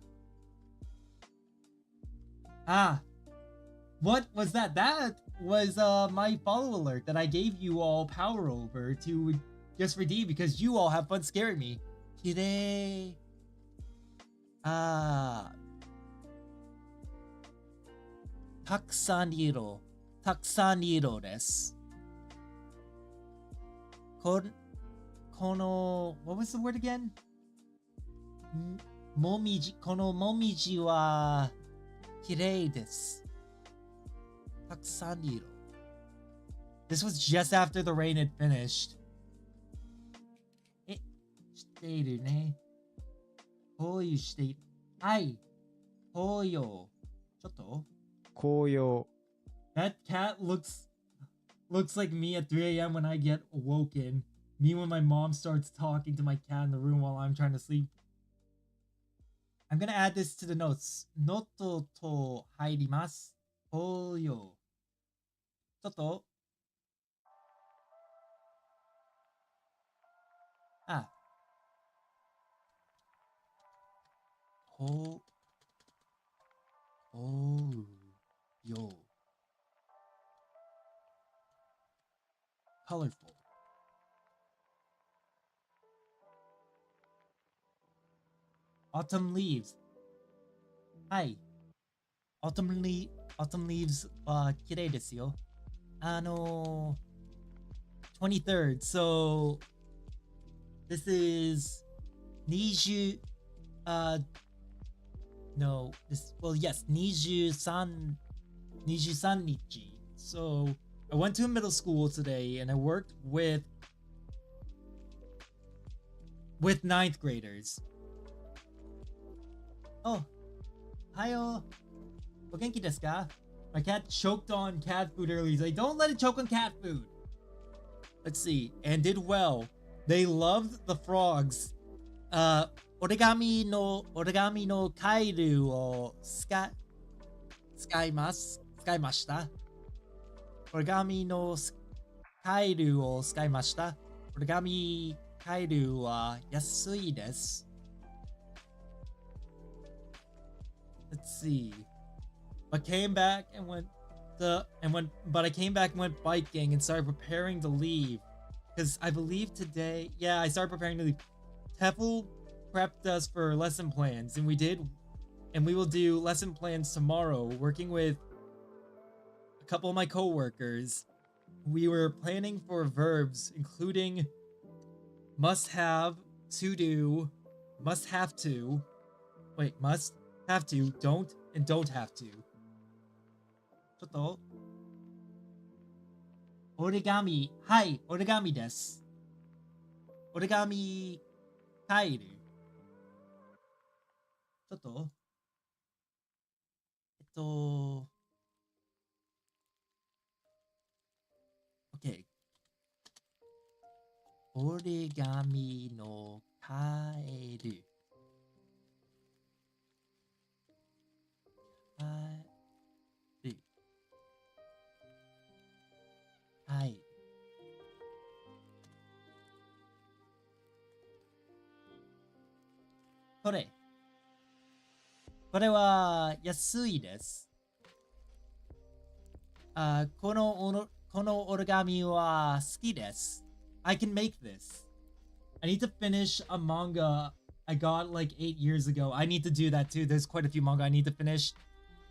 What was that? That was my follow alert that I gave you all power over to just redeem because you all have fun scaring me. きれい。たくさん色です。この what was the word again? このもみじはきれいです。たくさん色。This was just after the rain had finished. しているね。こういうしている。はい。紅葉。ちょっと
紅葉。
That cat looks like me at 3 a.m. when I get awoken. Me when my mom starts talking to my cat in the room while I'm trying to sleep. I'm gonna add this to the notes. ノットと入ります。紅葉。ちょっと。紅葉。Colorful. Autumn leaves. Hi. Autumn leaves は綺麗ですよ。23rd. So this is 20 no, this well yes, 23 日. So I went to a middle school today and I worked with ninth graders. Oh, hiyo. お元気ですか? My cat choked on cat food earlier. He's like, don't let it choke on cat food. let's see, and did well. They loved the frogs. Origami no kairu o skyimashita. Origami no kairu o skyimashita. Origami kairu wa yasui desu. Let's see. But came back and went biking and started preparing to leave. Because I believe today, yeah, I started preparing to leave. Tefl prepped us for lesson plans, and we did. And we will do lesson plans tomorrow, working with a couple of my coworkers. We were planning for verbs, including must have, to do, must have to, wait, must have to, don't, and don't have to. ちょっと折り紙、はい、折り紙です。折り紙帰る。ちょっとOK。折り紙の帰る。はい。これは安いです。この折り紙は好きです。I can make this. I need to finish a manga I got like 8 years ago. I need to do that too. There's quite a few manga I need to finish.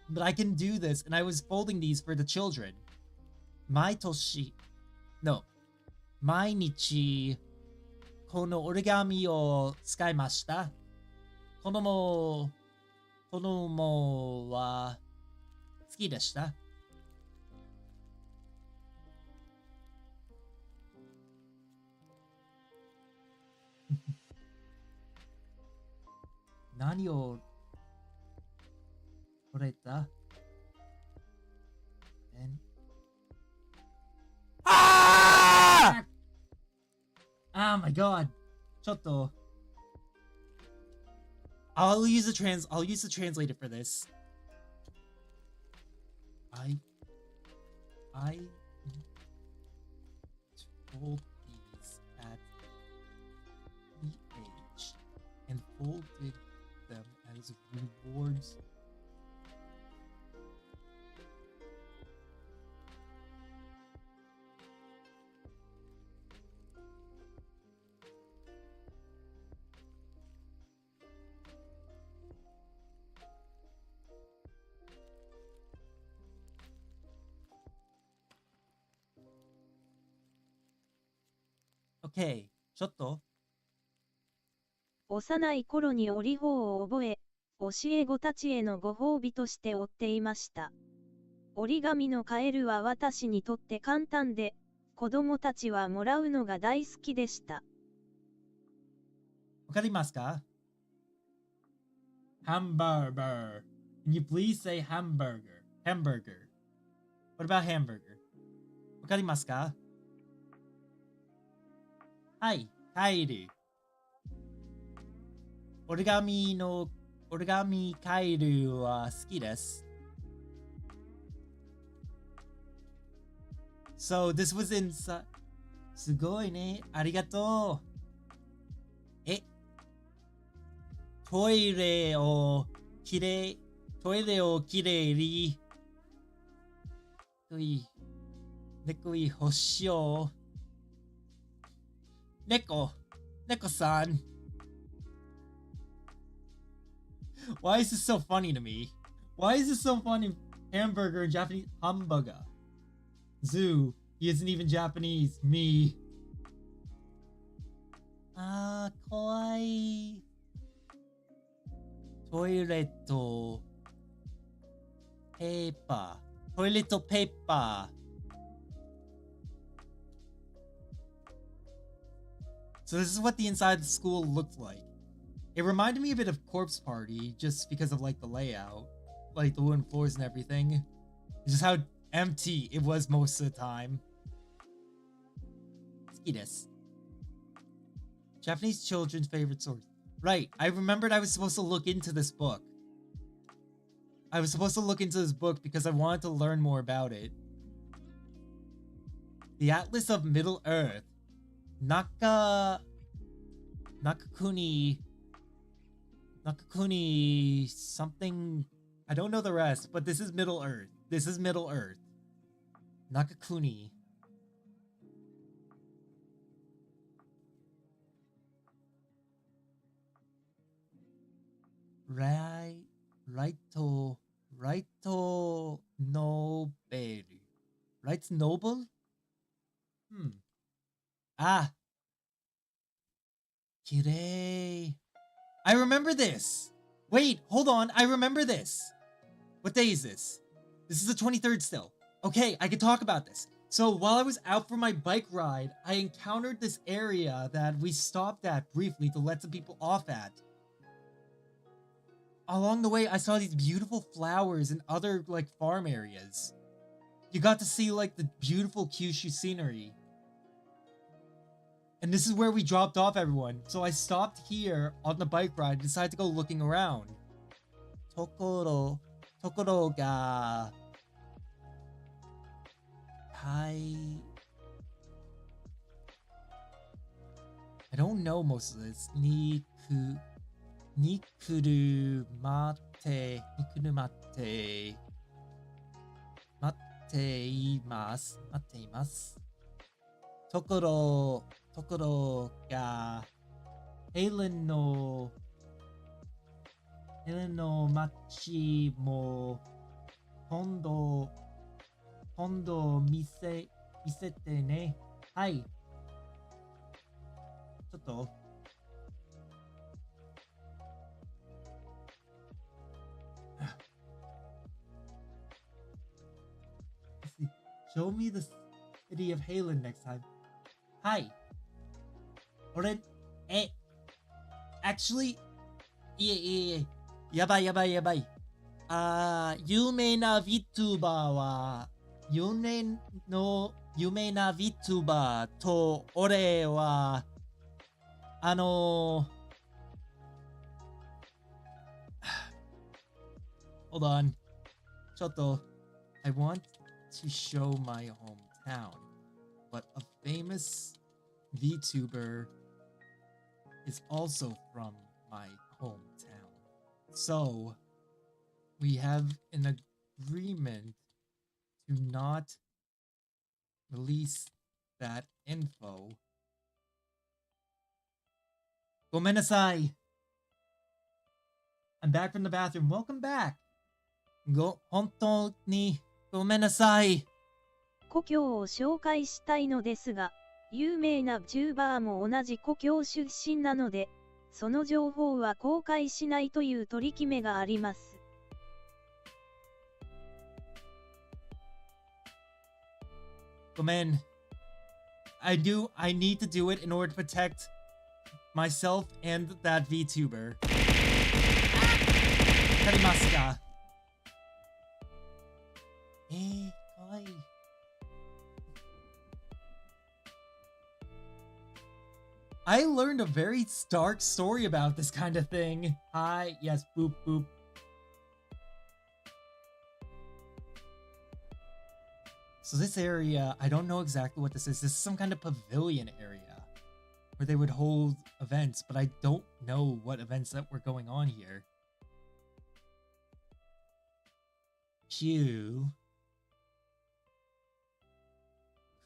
But I can do this, and I was folding these for the children. 毎日この折り紙を使いました。子供は好きでした。何を取れたOh my god. ちょっと I'll use the translator for this. I told these at the age and folded them as rewards. Okay, ちょっと
幼い頃に折り法を覚え、教え子たちへのご褒美として追っていました。折り紙のカエルは私にとって簡単で、子供たちはもらうのが大好きでした。
わかりますか Hamburger. Can you please say hamburger? Hamburger. What about hamburger? わかりますかはい、帰る。折り紙帰るは好きです。So this was inside. すごいね。ありがとう。トイレをきれいに。猫い星を。猫さん。Why is this so funny to me? Why is this so funny? Hamburger in Japanese? Hamburger. Zoo. He isn't even Japanese. Me. かわいい。トイレットペーパー。So this is what the inside of the school looked like. It reminded me a bit of Corpse Party, just because of like the layout, like the wooden floors and everything. Just how empty it was most of the time. Daiki desu. Japanese children's favorite source. Right, I remembered I was supposed to look into this book. I was supposed to look into this book because I wanted to learn more about it. The Atlas of Middle Earth. Nakakuni something. I don't know the rest, but this is Middle Earth. This is Middle Earth. Nakakuni. Raito Nobel. Rights Noble? Ah. Kirei. I remember this. Wait, hold on. I remember this. What day is this? This is the 23rd still. Okay, I can talk about this. So while I was out for my bike ride, I encountered this area that we stopped at briefly to let some people off at. Along the way, I saw these beautiful flowers and other, like, farm areas. You got to see, like, the beautiful Kyushu scenery. And this is where we dropped off everyone. So I stopped here on the bike ride and decided to go looking around. Tokoro ga... I don't know most of this. Nikuru mate imasu. Tokoro ga Helen no machi mo kondo 見せてね。はい。ちょっと。Show me the city of Halen next time. はい。俺、actually、やばい。有名な VTuber は、有名な VTuber と俺はHold on. ちょっと I want to show my hometown, but a famous VTuber is also from my hometown. So we have an agreement to not release that info. ごめんなさい. I'm back from the bathroom. Welcome back. 本当にごめんなさい.
故郷を紹介したいのですが、有名な VTuber も同じ故郷出身なので、その情報は公開しないという取り決めがあります。
Man, I need to do it in order to protect myself and that VTuber. Karimasu ka? Kawaii. I learned a very stark story about this kind of thing. Hi, yes, boop, boop. So this area, I don't know exactly what this is. This is some kind of pavilion area where they would hold events, but I don't know what events that were going on here. Q.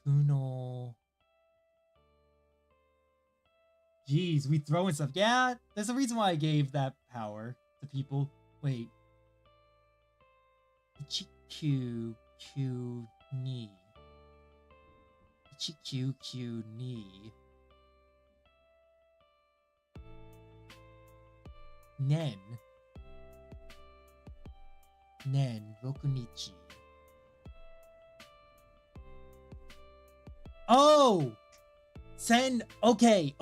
Kuno. Jeez, we throwing stuff. Yeah, there's a reason why I gave that power to people. Wait. Ichikyu ni. Ichikyu ni. Nen 6日. Oh! Okay.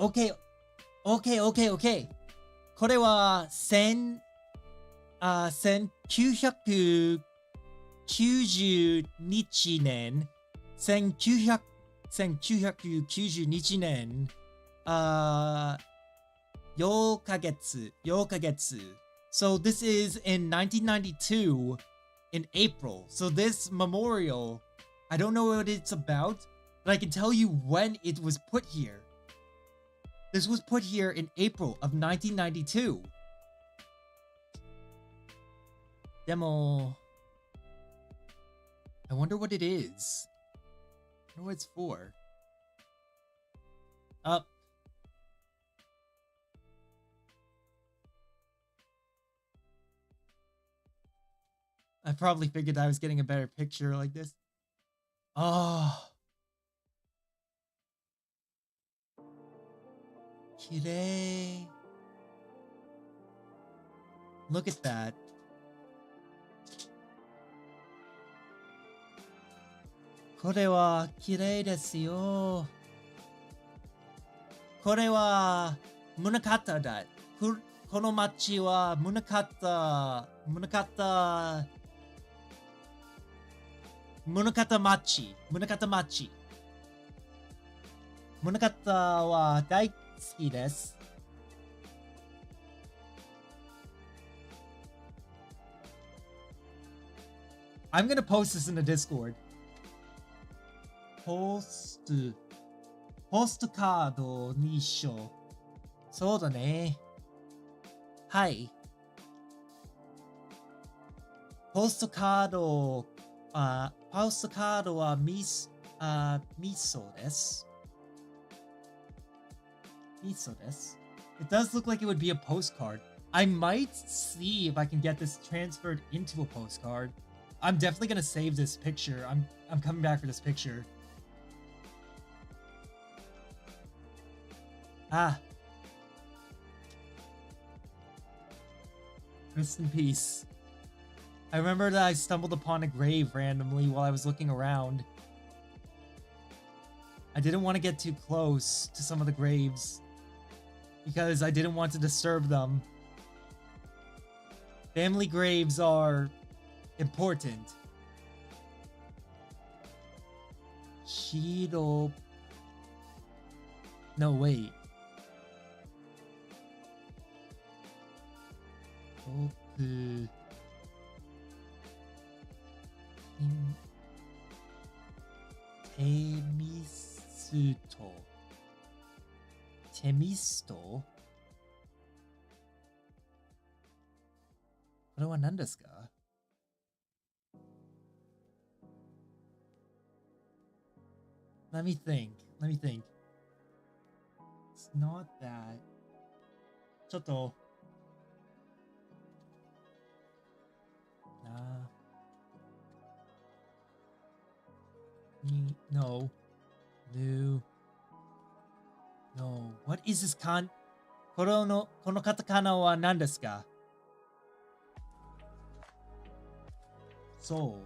これは1990年1990 1991年、4ヶ月。So this is in 1992 in April. So this memorial, I don't know what it's about, but I can tell you when it was put here. This was put here in April of 1992. Demo. I wonder what it is. I wonder what it's for. Up. I probably figured I was getting a better picture like this. Oh. Kirei. Look at that. Kore wa kirei desu yo. Kore wa munakata da. Kono machi wa munakata machi. Munakata wa daisuki desu. I'm gonna post this in the Discord. Post card に一緒。そうだね。はい。ポストカードはミソです。It does look like it would be a postcard. I might see if I can get this transferred into a postcard. I'm definitely gonna save this picture. I'm coming back for this picture. Ah. Rest in peace. I remember that I stumbled upon a grave randomly while I was looking around. I didn't want to get too close to some of the graves because I didn't want to disturb them. Family graves are important. Shiro. No, wait. Temisto? これは何ですか? Let me think. It's not that. ちょっと No. What is thisこのカタカナは何ですか? そう。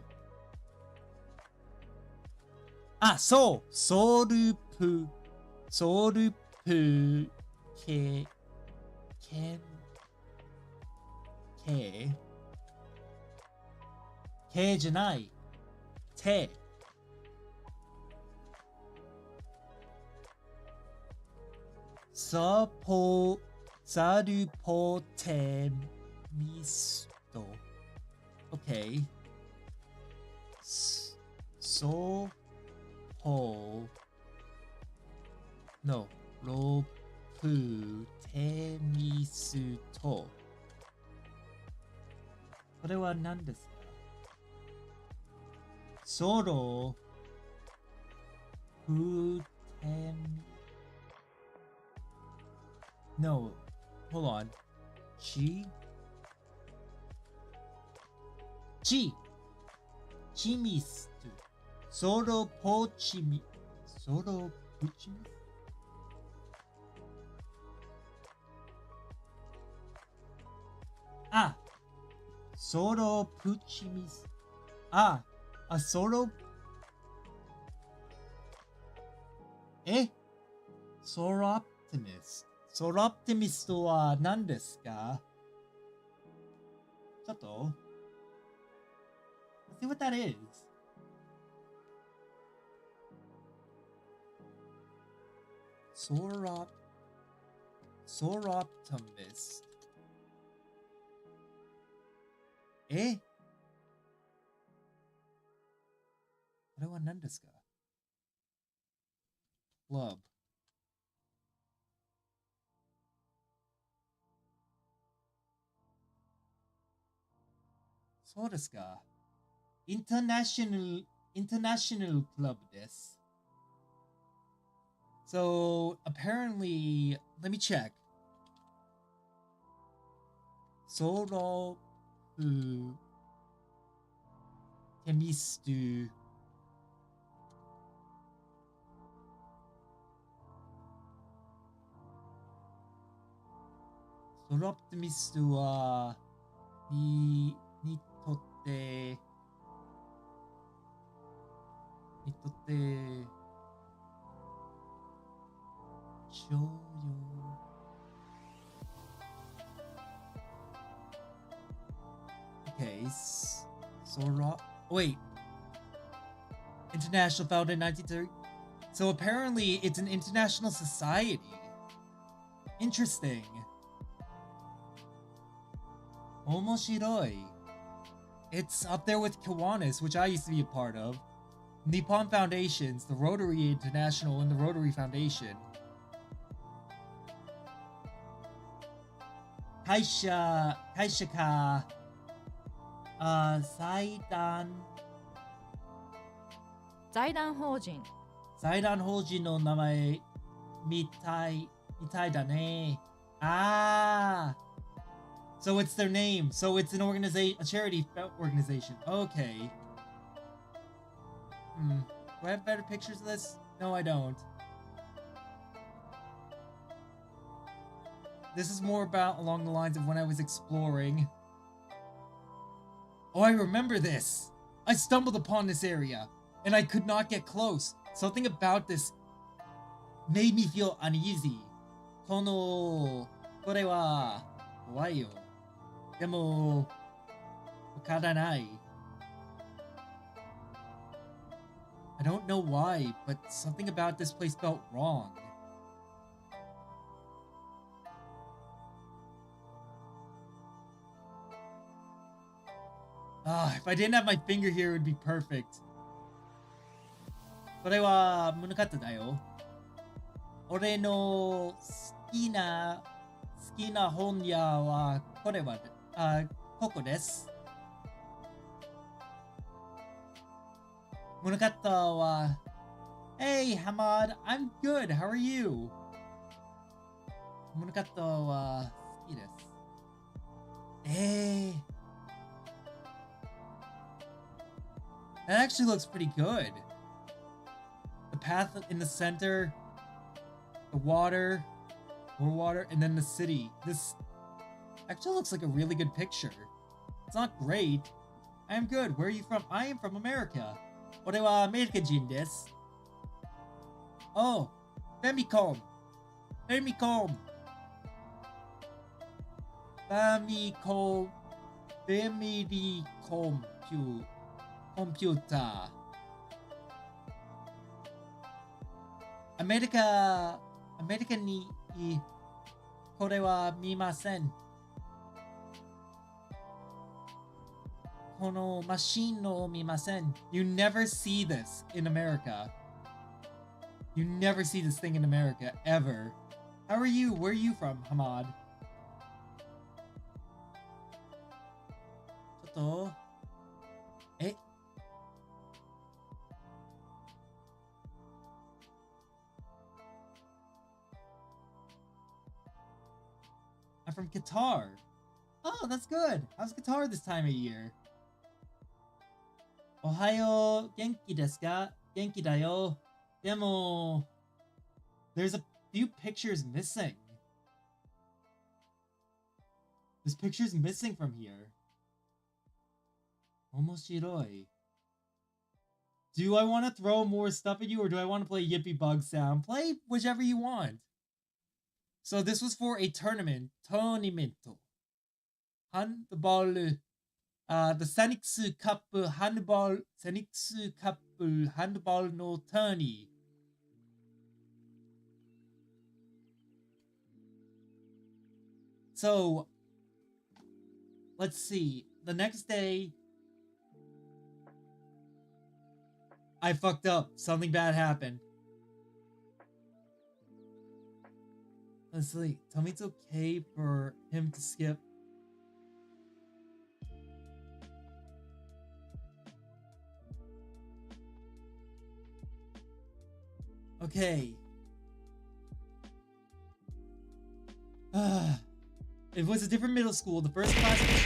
あ、そう。ソルプ、Kじゃない。て。サルポテミスト。Okay. のロプテミスト。これは何ですか? ソロプテミ No, hold on. Chimistu. Solo pochimi. Solo puchimi? Ah. Solo puchimis. Ah. A solo. Soroptimist. ソロプティミストは何ですか? ちょっと Let's see what that is. Soroptimist. え、これは何ですか？ Club. そうですか。International Club です。So apparently, let me check. Solo Temistu. Solo Optimistu wa ni totte 重要 Okay, Sora. Wait. International founded in 1930. So apparently it's an international society. Interesting. Omoshiroi. It's up there with Kiwanis, which I used to be a part of. Nippon Foundations, the Rotary International, and the Rotary Foundation. Kaisha ka. Saidan
財団法人
Saidan Hoji no namae mitai da ne. Ah. So it's their name. So it's an organization, a charity organization. Okay. Do I have better pictures of this? No, I don't. This is more about along the lines of when I was exploring. Oh, I remember this. I stumbled upon this area, and I could not get close. Something about this made me feel uneasy. Kono, kore wa kowai yo. Demo, wakaranai. I don't know why, but something about this place felt wrong. If I didn't have my finger here, it would be perfect. これは難かっただよ。俺の好きな本屋はこれはここです。難かったは Hey Hamad, I'm good. How are you? 難かったは好きです。That actually looks pretty good. The path in the center, the water, more water, and then the city. This actually looks like a really good picture. It's not great. I am good. Where are you from? I am from America. 俺はアメリカ人です。Oh, Famicom. Famicom. Computer. アメリカにこれは見ません。このマシンを見ません。You never see this in America. You never see this thing in America, ever. How are you? Where are you from, Hamad? ちょっとI'm from Qatar. Oh, that's good. How's Qatar this time of year? Ohayo, genki desu ka? Genki da yo. Demo, there's a few pictures missing. This picture's missing from here. Omoshiroi. Do I want to throw more stuff at you, or do I want to play Yippee Bug Sound? Play whichever you want. So this was for a tournament. Handball. The Senitsu Cup handball. Senitsu Cup handball no tourney. So, let's see. The next day, I fucked up. Something bad happened. Let's see. Tell me it's okay for him to skip. Okay. It was a different middle school. The first class was...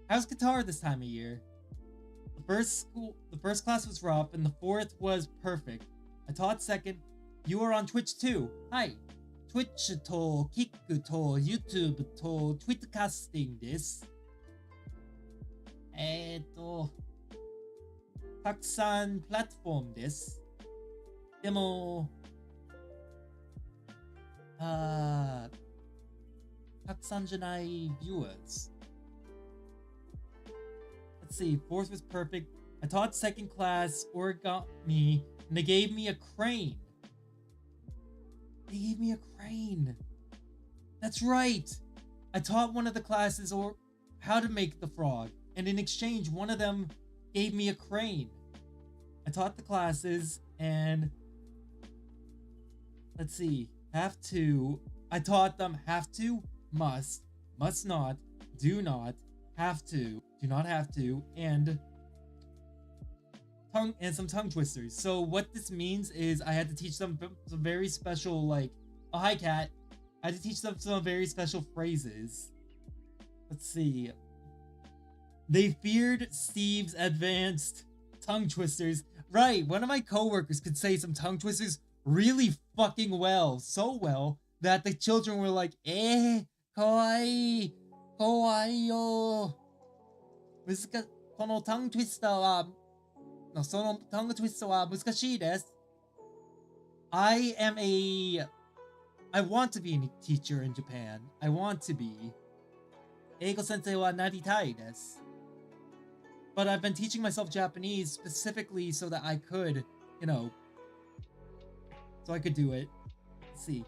How's guitar this time of year? The first class was rough, and the fourth was perfect. I taught second. You are on Twitch too. Hi. Twitch と Kick と YouTube と Tweetcasting です。たくさんプラットフォームです。でも、たくさんじゃない viewers. Let's see, fourth was perfect. I taught second class origami, and they gave me a crane. They gave me a crane. That's right. I taught one of the classes or how to make the frog, and in exchange, one of them gave me a crane. I taught the classes, and let's see, have to. I taught them have to, must not, do not, have to, do not have to, and some tongue twisters. So what this means is I had to teach them some very special, like, oh hi cat. I had to teach them some very special phrases. Let's see. They feared Steve's advanced tongue twisters. Right, one of my coworkers could say some tongue twisters really fucking well. So well that the children were like, kawaii, kawaii yo. このタングトゥイスターは、そのタングトゥイスターは難しいです。I want to be a teacher in Japan. I want to be. 英語先生はなりたいです。But I've been teaching myself Japanese specifically so that I could, so I could do it. Let's see.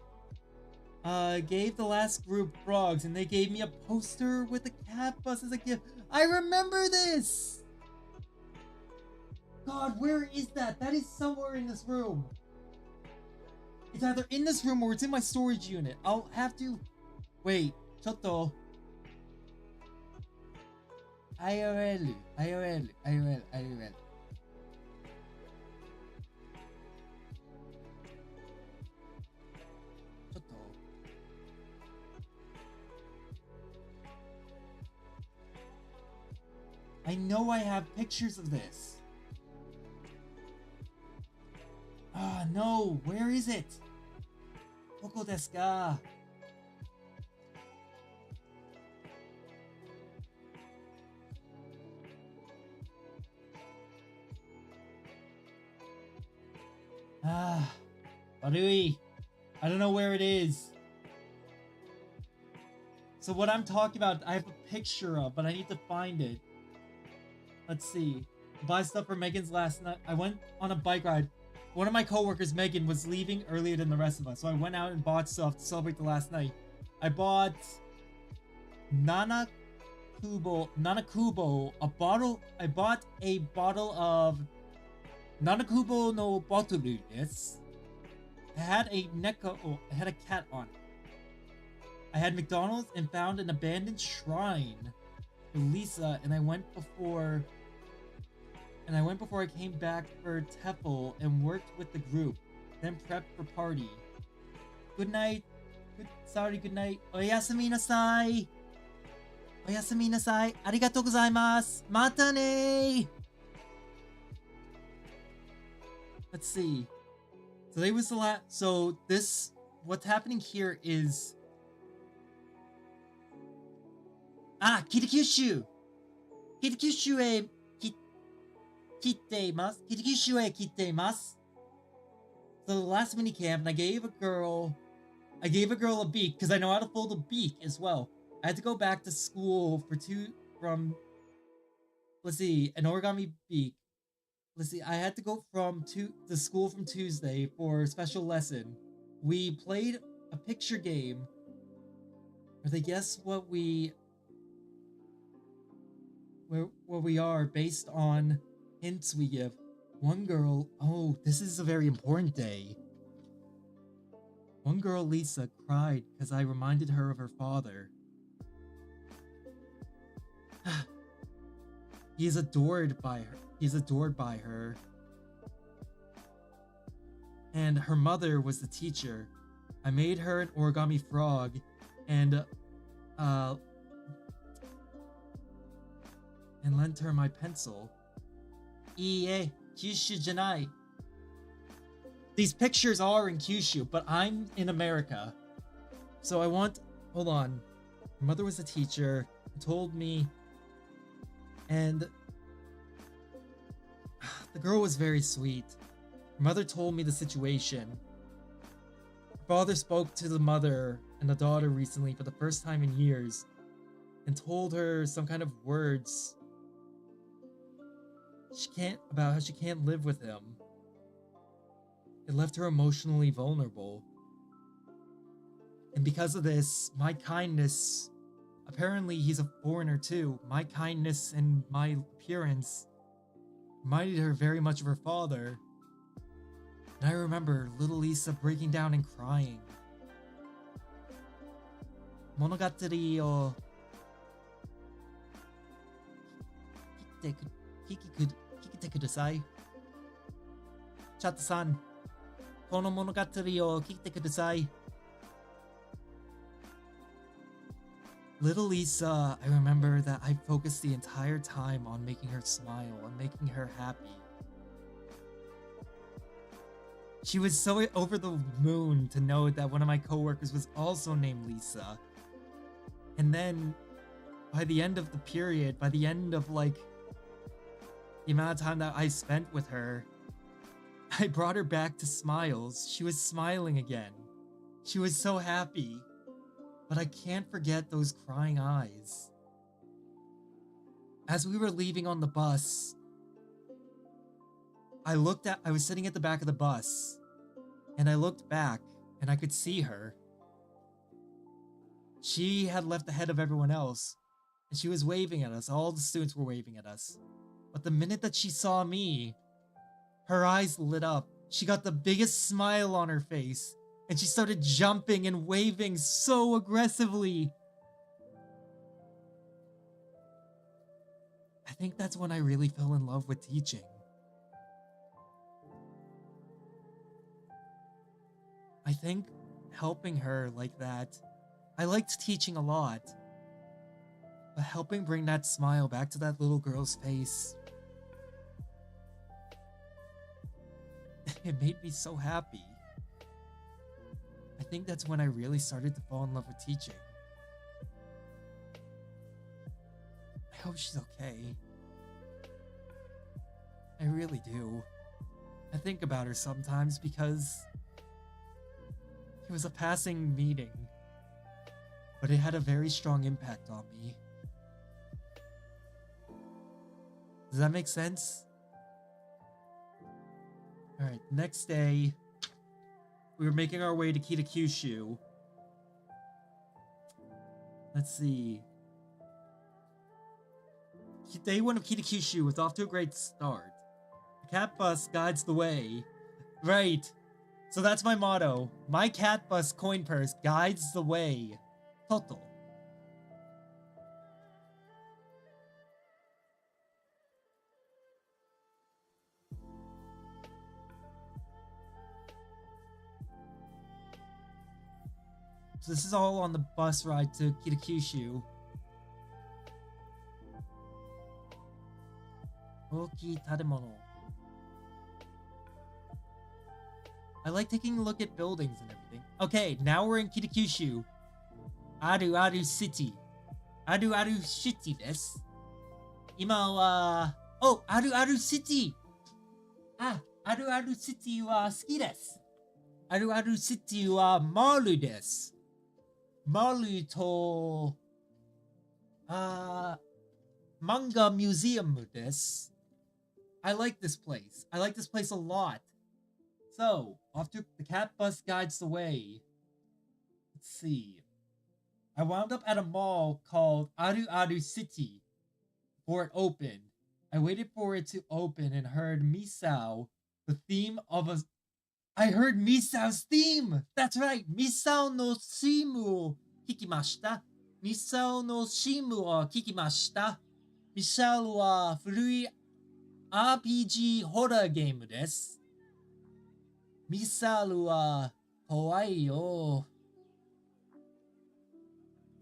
Gave the last group frogs, and they gave me a poster with a cat bus as a gift. I remember this! God, where is that? That is somewhere in this room. It's either in this room or it's in my storage unit. I'll have to... Wait, ちょっと... IOL. ちょっと I know I have pictures of this. Ah, no. Where is it? どこですか? Barui. I don't know where it is. So what I'm talking about, I have a picture of, but I need to find it. Let's see. Buy stuff for Megan's last night. I went on a bike ride. One of my coworkers, Megan, was leaving earlier than the rest of us, so I went out and bought stuff to celebrate the last night. I bought Nanakubo, a bottle. I bought a bottle of Nanakubo no bottle. Yes. I had a I had a cat on it. I had McDonald's and found an abandoned shrine for Lisa, and I went before I came back for TEFL and worked with the group, then prepped for party. Good night. Good night. Oyasumi nasai. Oyasumi nasai. Arigatou gozaimasu. Mata ne. Let's see. So they was the last. So this, what's happening here is. Kitakyushu. Kitakyushu e kitteimasu. Kitakyushu e kitteimasu. So the last mini camp, and I gave a girl a beak because I know how to fold a beak as well. I had to go back to school let's see, an origami beak. Let's see, I had to go to school from Tuesday for a special lesson. We played a picture game where they guess what we are based on hints we give. One girl, oh, this is a very important day. One girl, Lisa, cried because I reminded her of her father. He is adored by her. He's adored by her. And her mother was the teacher. I made her an origami frog and lent her my pencil. Iie, Kyushu janai. These pictures are in Kyushu, but I'm in America. So I want... Hold on. Her mother was a teacher, told me, and the girl was very sweet. Her mother told me the situation. Her father spoke to the mother and the daughter recently for the first time in years and told her some kind of words about how she can't live with him. It left her emotionally vulnerable. And because of this, my kindness, apparently he's a foreigner too, my kindness and my appearance reminded her very much of her father. And I remember little Lisa breaking down and crying. Monogatari o kikite kudasai. Chato-san, kono monogatari o kikite kudasai. Little Lisa, I remember that I focused the entire time on making her smile and making her happy. She was so over the moon to know that one of my coworkers was also named Lisa. And then, by the end of the period, by the end of like the amount of time that I spent with her, I brought her back to smiles. She was smiling again. She was so happy. But I can't forget those crying eyes. As we were leaving on the bus, I was sitting at the back of the bus, and I looked back, and I could see her. She had left ahead of everyone else, and she was waving at us. All the students were waving at us. But the minute that she saw me, her eyes lit up. She got the biggest smile on her face, and she started jumping and waving so aggressively. I think that's when I really fell in love with teaching. I think helping her like that, I liked teaching a lot, but helping bring that smile back to that little girl's face, it made me so happy. I think that's when I really started to fall in love with teaching. I hope she's okay. I really do. I think about her sometimes because it was a passing meeting, but it had a very strong impact on me. Does that make sense? Alright, next day, we were making our way to Kitakyushu. Let's see. Day 1 of Kitakyushu was off to a great start. The cat bus guides the way. Right. So that's my motto. My cat bus coin purse guides the way. Toto. So this is all on the bus ride to Kitakyushu. Oki tademono. I like taking a look at buildings and everything. Okay, now we're in Kitakyushu. Aru Aru City. Aru Aru City desu. Ima wa... Oh, Aru Aru City! Ah, Aru Aru City wa suki desu. Aru Aru City wa maru desu. Maru to... manga museum desu. I like this place. I like this place a lot. So, after the cat bus guides the way, Let's see. I wound up at a mall called Aru Aru City before it opened. I waited for it to open and heard Misao, the theme of a... I heard Misao's theme! That's right! Misao no shimu o kikimashita. Misao no shimu o kikimashita. Misao wa furui RPG ホラーゲームです。ミサルは怖いよ。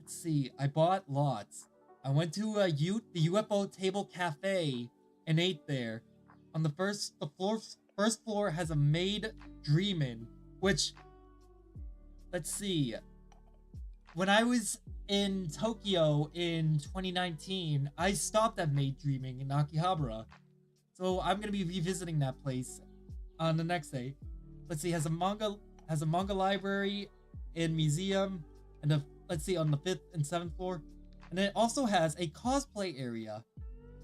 Let's see, I bought lots. I went to the UFO Table Cafe and ate there. On the first floor has a Maid Dreamin', which, let's see, when I was in Tokyo in 2019, I stopped at Maid Dreaming in Akihabara. So I'm gonna be revisiting that place on the next day. Let's see, has a manga library and museum, and let's see, on the 5th and 7th floor. And it also has a cosplay area.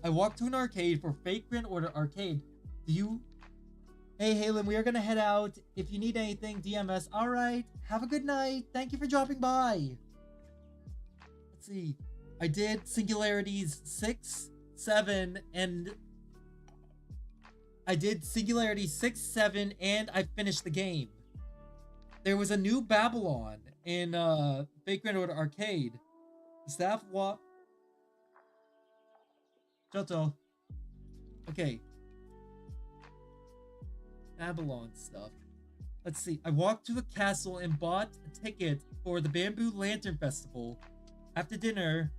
I walked to an arcade for Fate Grand Order Arcade. Hey Halen, we are gonna head out. If you need anything, DMS. Alright, have a good night. Thank you for dropping by. Let's see. I did Singularities 6, 7, and... I did Singularity 6, 7, and I finished the game. There was a new Babylon in Fate Grand Order Arcade. The staff Joto. Okay. Babylon stuff. Let's see. I walked to the castle and bought a ticket for the Bamboo Lantern Festival. After dinner,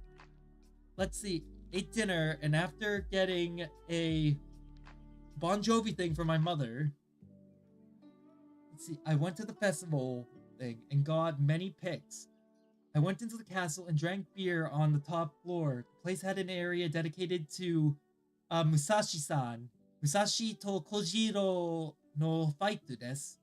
let's see, ate dinner, and after getting a Bon Jovi thing for my mother, let's see, I went to the festival thing and got many pics. I went into the castle and drank beer on the top floor. The place had an area dedicated to Musashi-san. Musashi to Kojiro no fightu desu.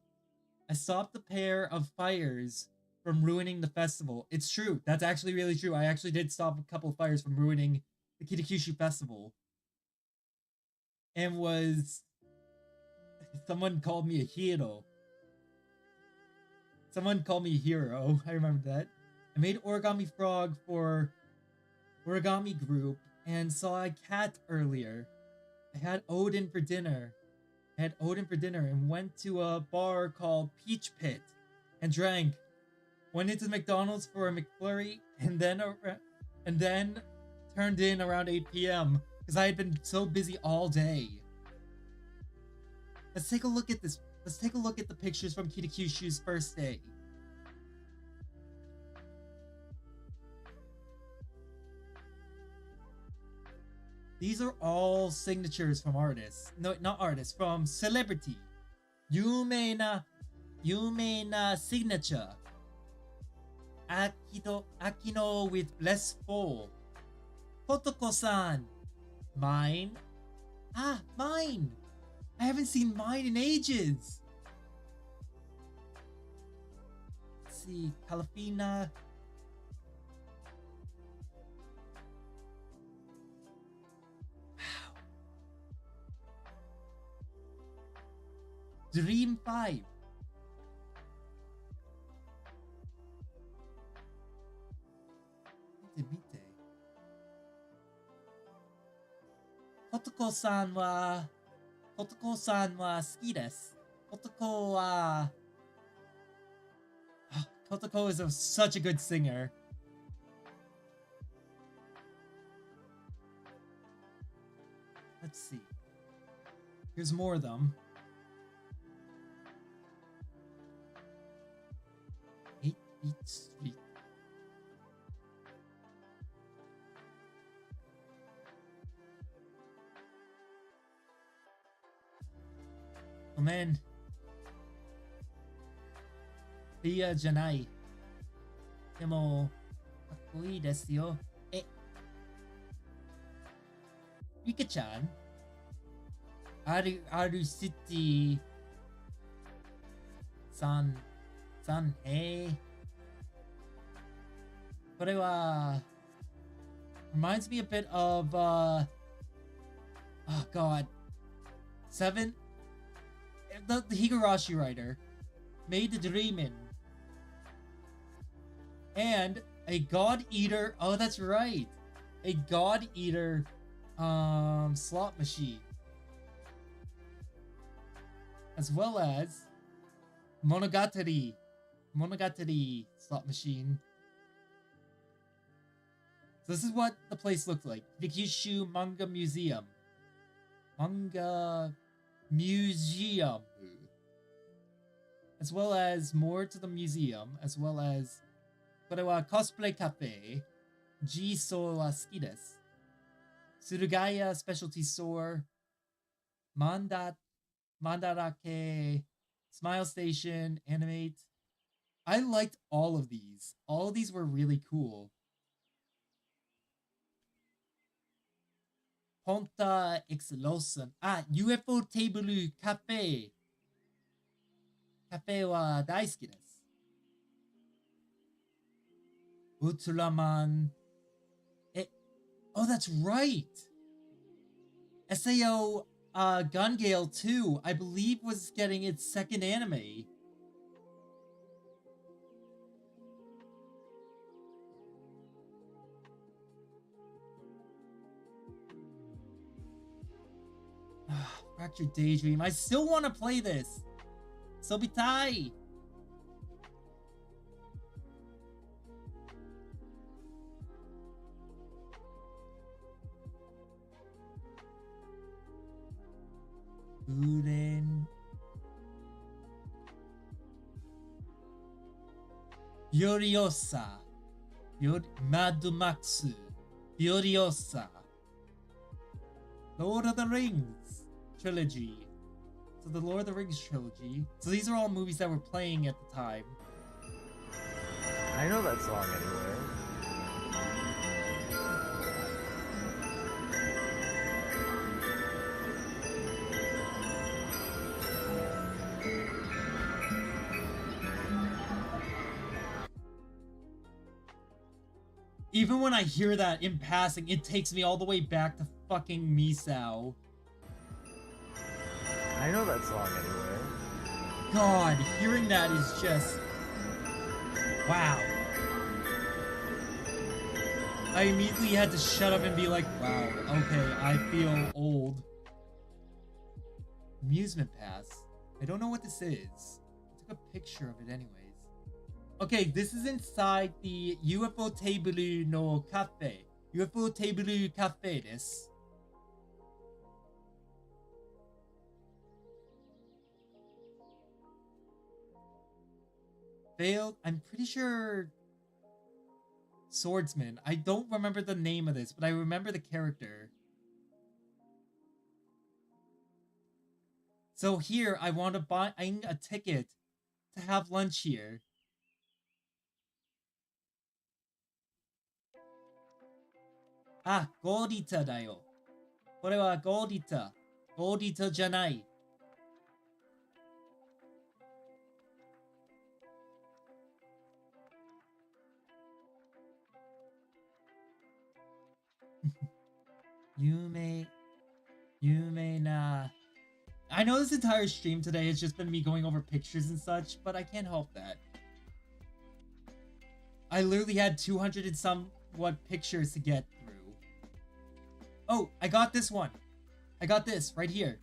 I stopped a pair of fires from ruining the festival. It's true. That's actually really true. I actually did stop a couple of fires from ruining the Kitakyushu festival. And someone called me a hero. Someone called me a hero. I remember that. I made Origami Frog for Origami Group and saw a cat earlier. I had Odin for dinner. And went to a bar called Peach Pit and drank. Went into McDonald's for a McFlurry and then turned in around 8 p.m. because I had been so busy all day. Let's take a look at this. Let's take a look at the pictures from Kitakyushu's first day. These are all signatures from artists. No, not artists, from celebrity. Yumeina signature. Akino with blessed fall. Kotoko-san. Mine. Ah, mine. I haven't seen mine in ages. Let's see, Calafina. Wow. Dream 5. Mite. Kotoko-san wa 好きです。Kotoko is such a good singer. Let's see. Here's more of them. 8 Beat Street. Oh man. Ria じゃない。でも、かっこいいですよ。リカちゃんあるシティさん、これは、reminds me a bit of, oh god, 7? The Higurashi writer made the Dreamin'. And a God Eater. Oh, that's right. A God Eater slot machine. As well as Monogatari slot machine. So this is what the place looked like. Vikishu Manga Museum. Manga Museum. As well as more to the museum. As well as これは Cosplay Cafe. G-So wa suki desu. Surugaya Specialty Store. Mandarake. Smile Station. Animate. I liked all of these. All of these were really cool. Ponta X Lawson. UFO Table Cafe. Cafe wa daisuki desu. Ultraman. Oh, that's right. SAO Gun Gale 2, I believe, was getting its second anime. Fractured Daydream. I still want to play this. Sobitai. Uren. Furiosa. Mad Max. Furiosa. Lord of the Rings trilogy. So the Lord of the Rings trilogy. So these are all movies that were playing at the time.
I know that song anywhere.
Even when I hear that in passing, it takes me all the way back to fucking Misao.
I know that song anywhere.
God, hearing that is just... wow. I immediately had to shut up and be like, wow, okay, I feel old. Amusement Pass. I don't know what this is. I took a picture of it anyways. Okay, this is inside the UFO Table no Cafe. UFO Table Cafe desu. Failed. I'm pretty sure Swordsman. I don't remember the name of this, but I remember the character. So here, I want to buy a ticket to have lunch here. Gordita だよ。これは Gordita。Gordita じゃない。有名な... I know this entire stream today has just been me going over pictures and such, but I can't help that. I literally had 200 and somewhat pictures to get through. Oh, I got this one. I got this right here.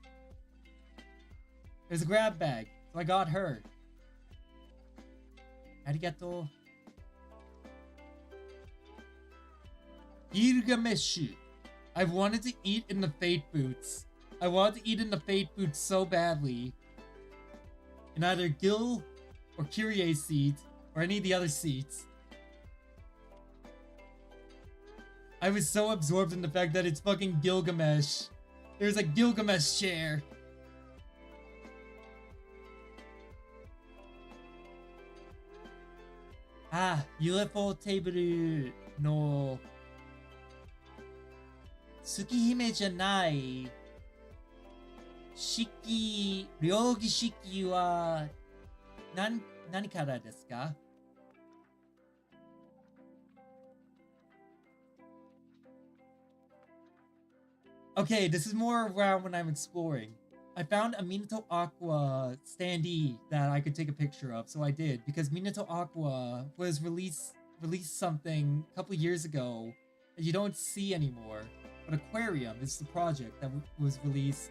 There's a grab bag, so I got her. Arigato. Gilgamesh. I've wanted to eat in the Fate Boots. I wanted to eat in the Fate Boots so badly. In either Gil or Kyrie's seat, or any of the other seats. I was so absorbed in the fact that it's fucking Gilgamesh. There's a Gilgamesh chair. UFO table no... Tsukihime じゃない。両義式は何からですか? Okay, this is more around when I'm exploring. I found a Minato Aqua standee that I could take a picture of, so I did, because Minato Aqua was released released something a couple years ago that you don't see anymore. But Aquarium is the project that was released.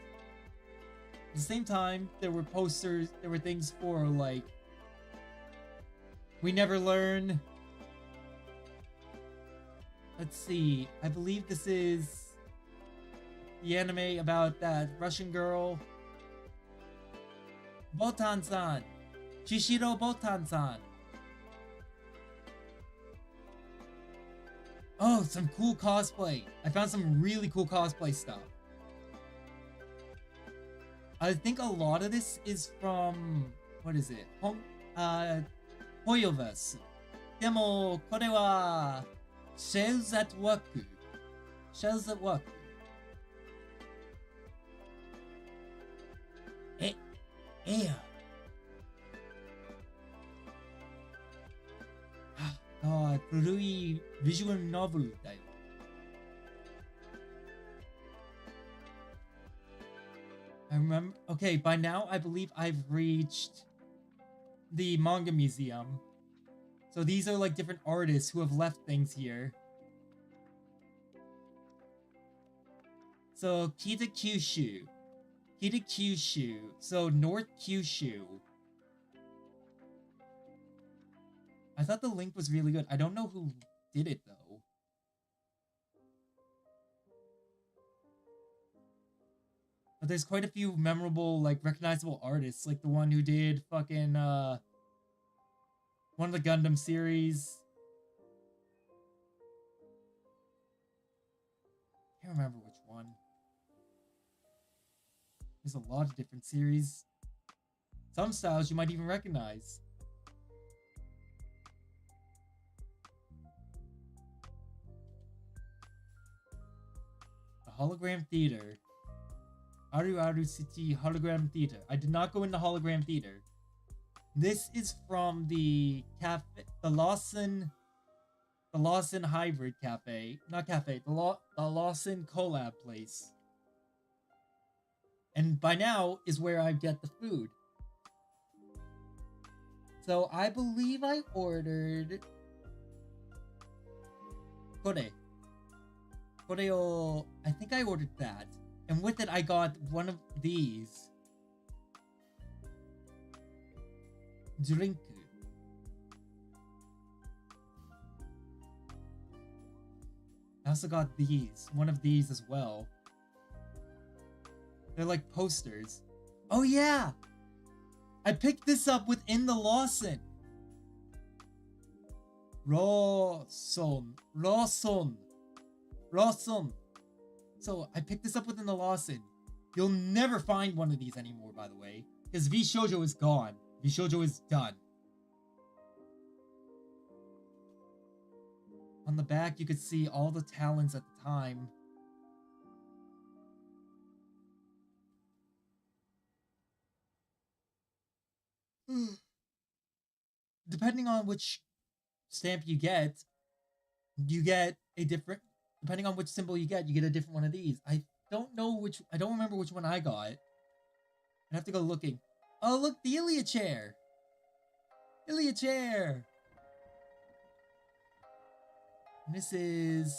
At the same time, there were posters, there were things for like We Never Learn. Let's see, I believe this is the anime about that Russian girl. Botan-san. Chishiro Botan-san. Oh, some cool cosplay. I found some really cool cosplay stuff. I think a lot of this is from, what is it? Hoyoverse. Demo, これは Shells at Work. Shells at Work. God, 古いビジュアルノベルだよ。I remember. Okay, by now I believe I've reached the manga museum. So these are like different artists who have left things here. So Kita Kyushu. Kita Kyushu. So North Kyushu. I thought the link was really good. I don't know who did it though. But there's quite a few memorable, like, recognizable artists. Like the one who did fucking, one of the Gundam series. Can't remember which one. There's a lot of different series. Some styles you might even recognize. The Hologram Theater. Aru Aru City Hologram Theater. I did not go into Hologram Theater. This is from the cafe, the Lawson Hybrid Cafe, not cafe, the Lawson collab place. And by now is where I get the food. So I believe I ordered Kore. Koreo, I think I ordered that. And with it, I got one of these. Drink. I also got these. One of these as well. They're like posters. Oh yeah! I picked this up within the Lawson. Lawson. So I picked this up within the Lawson. You'll never find one of these anymore, by the way, because V Shoujo is gone. V Shoujo is done. On the back, you could see all the talents at the time. Depending on which stamp you get a different. Depending on which symbol you get a different one of these. I don't remember which one I got. I have to go looking. Oh, look, the Ilia chair. Ilia chair. And this is...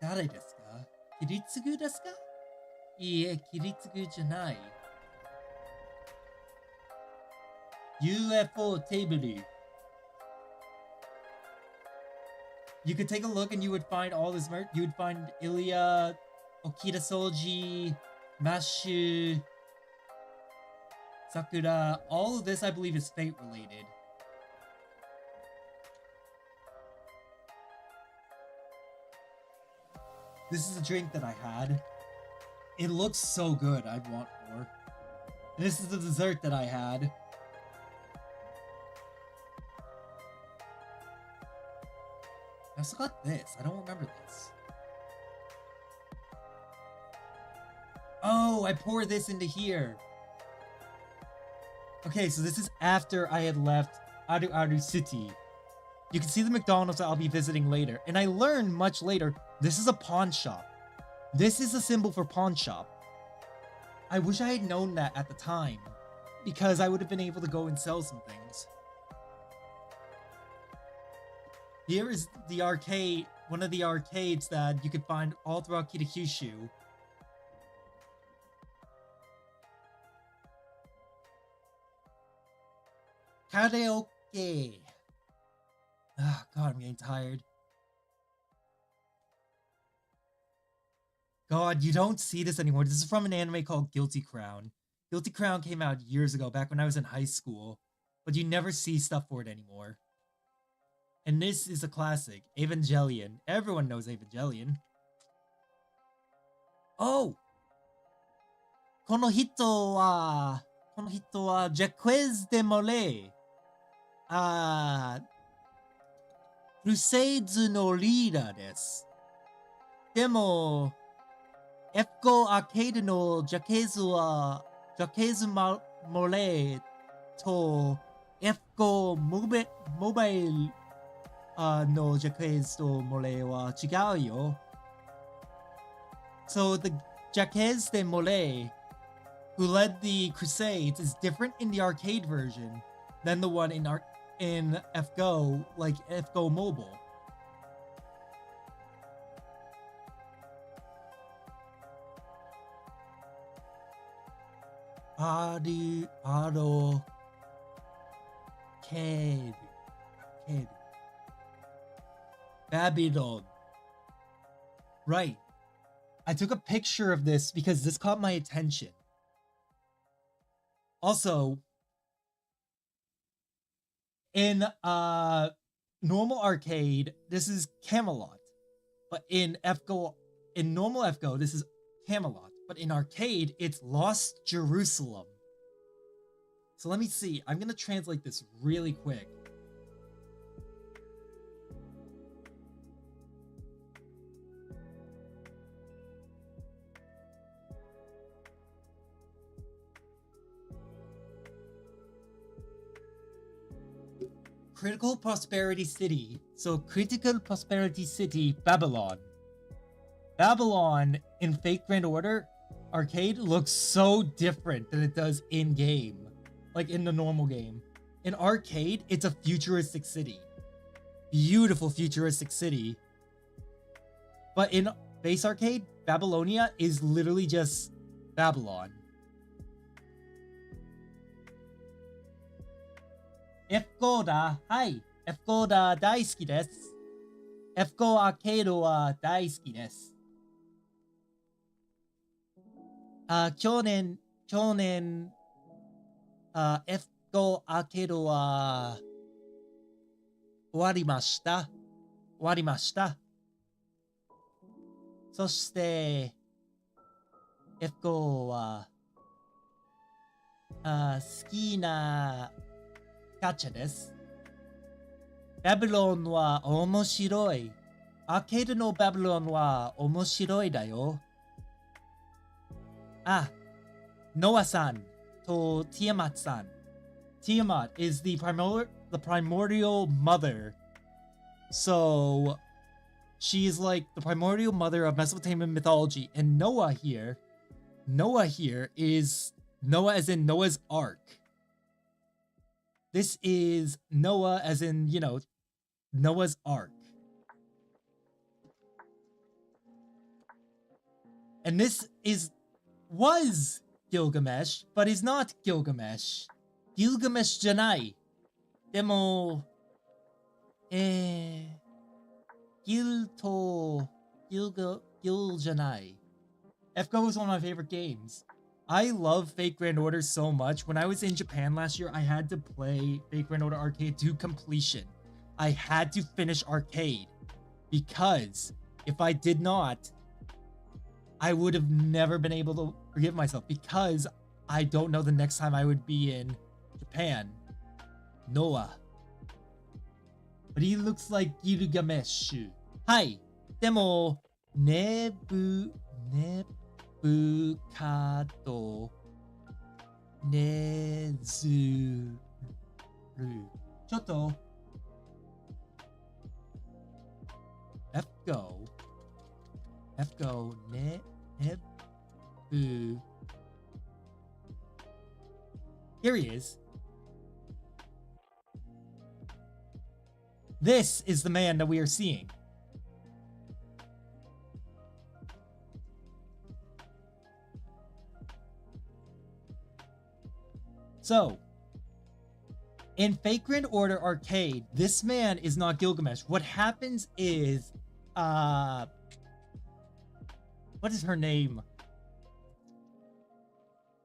Dare desu ka? Kiritsugu desu ka? Iie, Kiritsugu janai. UFO table. You could take a look and you would find all this merch. You would find Ilia, Okita Soji, Mashu, Sakura. All of this, I believe, is Fate related. This is a drink that I had. It looks so good. I want more. And this is the dessert that I had. I also got this. I don't remember this. Oh, I pour this into here. Okay, so this is after I had left Aru Aru City. You can see the McDonald's that I'll be visiting later. And I learned much later, this is a pawn shop. This is a symbol for pawn shop. I wish I had known that at the time, because I would have been able to go and sell some things. Here is the arcade, one of the arcades that you could find all throughout Kitakyushu. Karaoke. Oh god, I'm getting tired. God, you don't see this anymore. This is from an anime called Guilty Crown. Guilty Crown came out years ago, back when I was in high school, but you never see stuff for it anymore. And this is a classic, Evangelion. Everyone knows Evangelion. Oh! この人は Jacques de Molay. クルセイズのリーダーです。でも、F5 アーケードのジャケズモレーと F5 モバイルのジャケズとモレーは違うよ。So the Jacques de Molay, who led the Crusades, is different in the arcade version than the one in FGO, like FGO Mobile. Babylon. Right. I took a picture of this because this caught my attention. Also, in normal arcade, this is Camelot. But in normal FGO, this is Camelot. But in arcade, it's Lost Jerusalem. So let me see. I'm going to translate this really quick. Critical Prosperity City. So Critical Prosperity City, Babylon. Babylon in Fate Grand Order arcade looks so different than it does in game, like in the normal game. In arcade, it's a futuristic city. Beautiful futuristic city. But in base arcade, Babylonia is literally just Babylon. F5 だ。はい。F5 だ。大好きです。F5 アーケードは大好きです。去年、F5 アーケードは終わりました。そして、F5 は好きなガチャです。バビロンは面白い。アーケードのバビロンは面白いだよ。Noah san to Tiamat san. Tiamat is the primordial mother. So she is like the primordial mother of Mesopotamian mythology. And Noah here is Noah as in Noah's Ark. This is Noah as in, Noah's Ark. And this was Gilgamesh, but is not Gilgamesh. Gilgamesh じゃない。でも、ギルじゃない。FGO is one of my favorite games. I love Fate Grand Order so much. When I was in Japan last year, I had to play Fate Grand Order Arcade to completion. I had to finish Arcade. Because if I did not, I would have never been able to forgive myself. Because I don't know the next time I would be in Japan. Noah. But he looks like Gilgamesh. Hi. でも、ネブカドネズル。ちょっと。FGO ネブ。Here he is. This is the man that we are seeing. So, in Vagrant Order Arcade, this man is not Gilgamesh. What happens is, what is her name?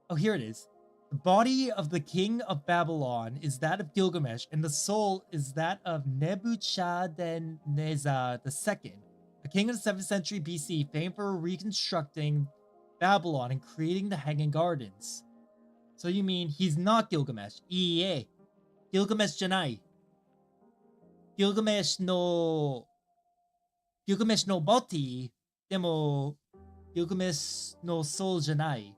Oh, here it is. The body of the king of Babylon is that of Gilgamesh, and the soul is that of Nebuchadnezzar II, a king of the 7th century BC, famed for reconstructing Babylon and creating the Hanging Gardens. So you mean he's not Gilgamesh? Iie. Gilgamesh janai. Gilgamesh no body, demo Gilgamesh no soul janai.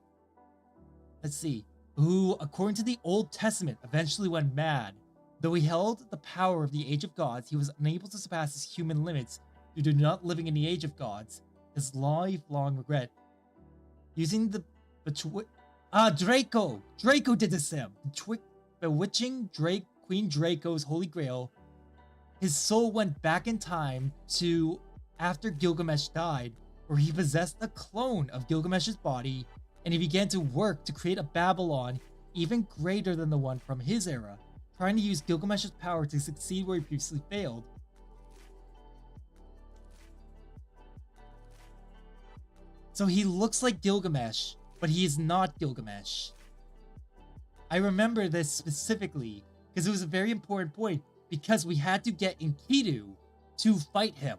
Let's see. Who, according to the Old Testament, eventually went mad. Though he held the power of the Age of Gods, he was unable to surpass his human limits due to not living in the Age of Gods. His lifelong regret. Using the Draco! Draco did this to him! Bewitching Queen Draco's Holy Grail. His soul went back in time to after Gilgamesh died, where he possessed a clone of Gilgamesh's body, and he began to work to create a Babylon even greater than the one from his era, trying to use Gilgamesh's power to succeed where he previously failed. So he looks like Gilgamesh, but he is not Gilgamesh. I remember this specifically because it was a very important point, because we had to get Enkidu to fight him.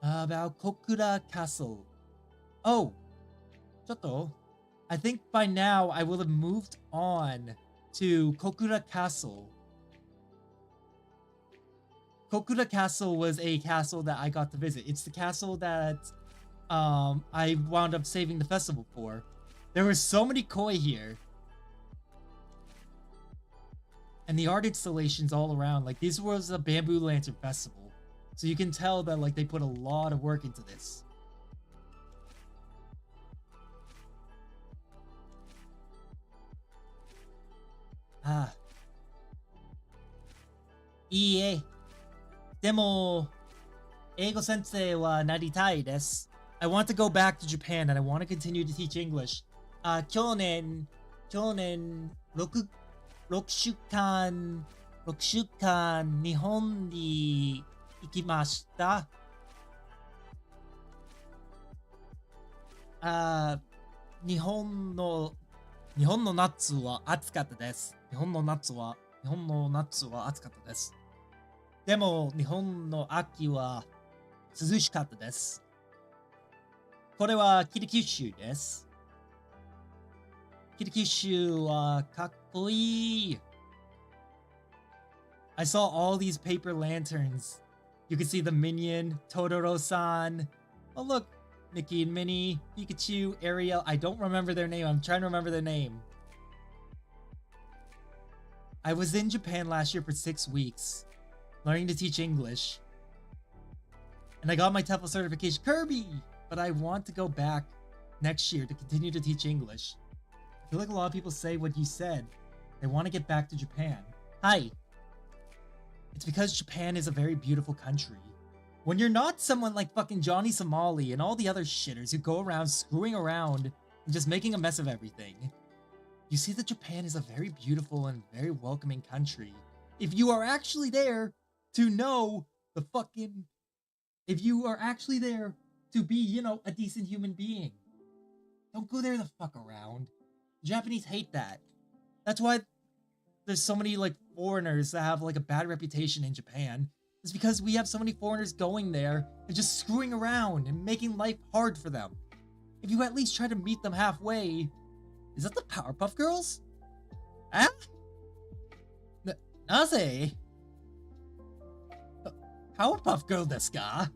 About Kokura Castle. Oh, Choto. I think by now I will have moved on to Kokura Castle. Kokura Castle was a castle that I got to visit. It's the castle that I wound up saving the festival for. There were so many koi here. And the art installations all around. Like, this was a Bamboo Lantern Festival. So you can tell that, like, they put a lot of work into this. Ah. Iie. Demo, Eigo sensei wa naritai desu. I want to go back to Japan and I want to continue to teach English. 去年6週間日本に行きました。日本の夏は暑かったです。日本の夏は暑かったです。でも日本の秋は涼しかったです。これは北九州です。北九州はかっこいい。I saw all these paper lanterns. You can see the Minion, Totoro-san. Oh look, Mickey and Minnie, Pikachu, Ariel. I don't remember their name. I'm trying to remember their name. I was in Japan last year for 6 weeks, learning to teach English. And I got my TEFL certification. Kirby! But I want to go back next year to continue to teach English. I feel like a lot of people say what you said. They want to get back to Japan. Hi. It's because Japan is a very beautiful country. When you're not someone like fucking Johnny Somali and all the other shitters who go around screwing around and just making a mess of everything, you see that Japan is a very beautiful and very welcoming country. If you are actually there to know the fucking... If you are actually there to be, you know, a decent human being. Don't go there to fuck around. The Japanese hate that. That's why there's so many, like, foreigners that have, like, a bad reputation in Japan. It's because we have so many foreigners going there and just screwing around and making life hard for them. If you at least try to meet them halfway... Is that the Powerpuff Girls? Huh? Naze? Powerpuff Girl desu ka?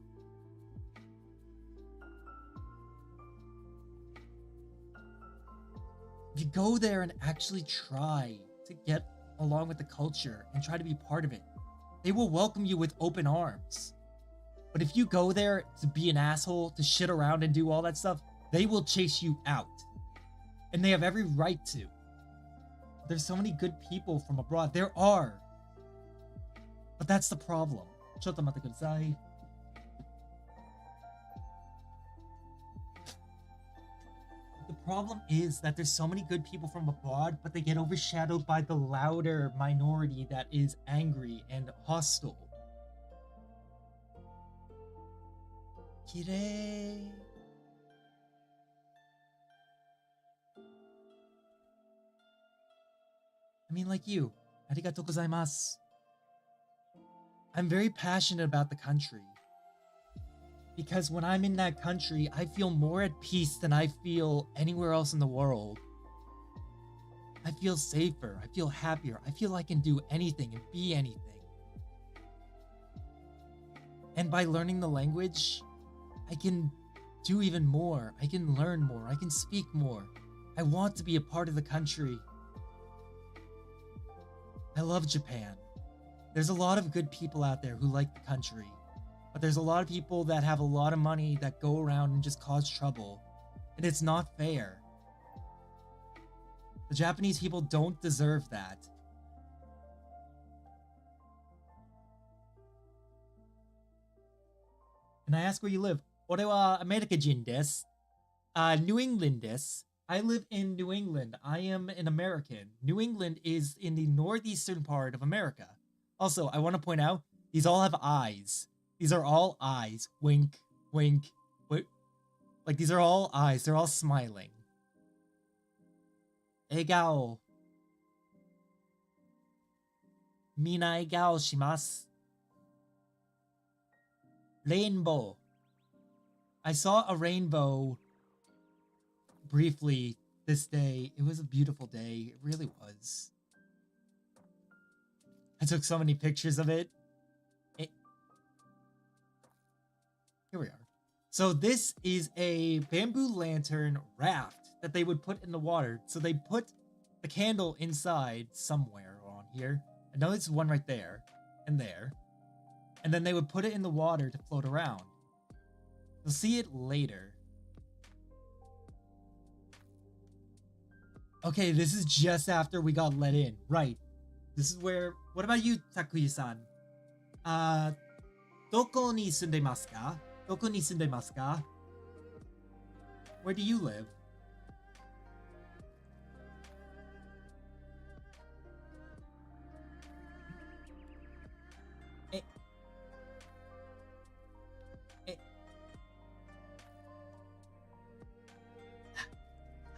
If you go there and actually try to get along with the culture and try to be part of it, they will welcome you with open arms. But if you go there to be an asshole, to shit around and do all that stuff, they will chase you out. And they have every right to. there's so many good people from abroad. There are. But that's the problem. ちょっと待ってください。The problem is that there's so many good people from abroad, but they get overshadowed by the louder minority that is angry and hostile. きれい。I mean, like you. ありがとうございます。I'm very passionate about the country. Because when I'm in that country, I feel more at peace than I feel anywhere else in the world. I feel safer. I feel happier. I feel I can do anything and be anything. And by learning the language, I can do even more. I can learn more. I can speak more. I want to be a part of the country. I love Japan. There's a lot of good people out there who like the country. But there's a lot of people that have a lot of money that go around and just cause trouble. And it's not fair. The Japanese people don't deserve that. And I ask where you live. 俺はアメリカ人です。New England です。I live in New England. I am an American. New England is in the northeastern part of America. Also, I want to point out, these all have eyes. These are all eyes. Wink, wink, wink. Like, these are all eyes. They're all smiling. 笑顔。みんな笑顔します。Rainbow. I saw a rainbow briefly this day. It was a beautiful day. It really was. I took so many pictures of it. Here we are. So this is a bamboo lantern raft that they would put in the water. So they put the candle inside somewhere on here. I know there's one right there and there. And then they would put it in the water to float around. You'll see it later. Okay, this is just after we got let in. Right. This is where... What about you, Takuya-san? どこに住んでますか? どこに住んでますか? Where do you live?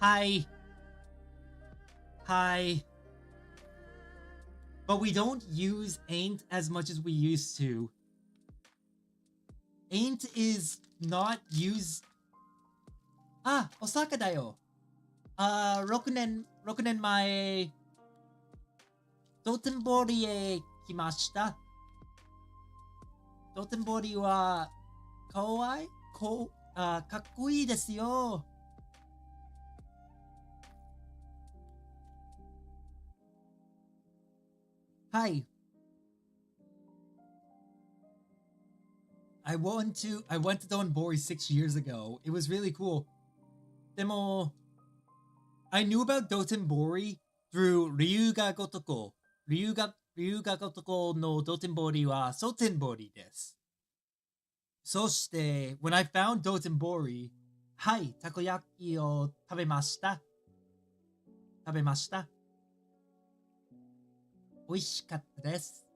Hi. Hi. But we don't use ain't as much as we used to. Ain't is not used. Ah, Osaka だよ。6年前、道頓堀へ来ました。道頓堀は、かわいい、かっこいいですよ。Hi. I went to Donbori 6 years ago. It was really cool. Demo, I knew about Dotonbori through Ryuga Gotoko. Ryuga Gotoko no Dotonbori wa Sotenbori desu. そして、when I found Dotonbori, はい、たこ焼きを食べました。美味しかったです。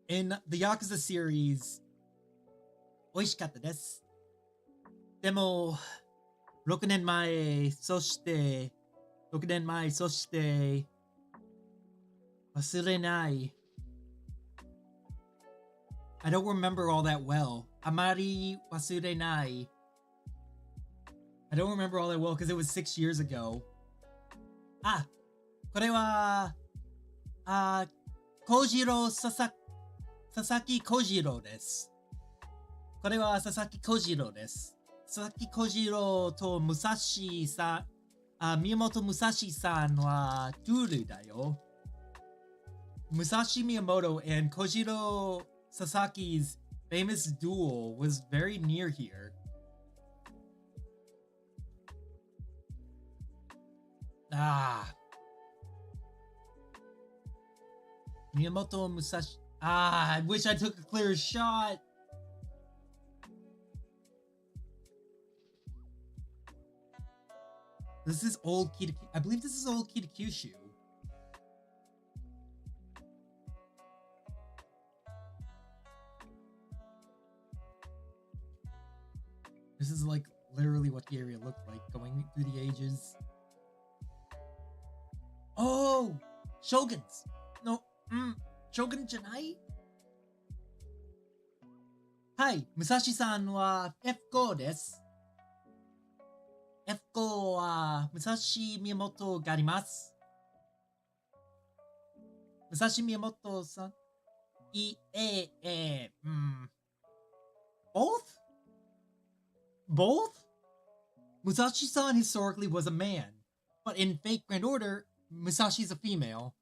In the Yakuza series, 美味しかったです。でも、6年前、そして、忘れない。I don't remember all that well. あまり忘れない。I don't remember all that well because it was 6 years ago. あ、これは、佐々木小次郎です。これは佐々木小次郎です。佐々木小次郎と武蔵さん、宮本武蔵さんはドゥールだよ。Musashi Miyamoto and Kojiro Sasaki's famous duel was very near here. Ah. Miyamoto Musashi. Ah, I wish I took a clear shot. This is old Kitakyushu. I believe this is old Kitakyushu. This is like literally what the area looked like going through the ages. Oh! Shoguns! No, Shogun Janai? Hi, Musashi-san wa F5 desu. F5 wa Musashi Miyamoto ga arimasu. Musashi Miyamoto-san? Both? Both? Musashi-san historically was a man, but in Fate Grand Order, Musashi's a female.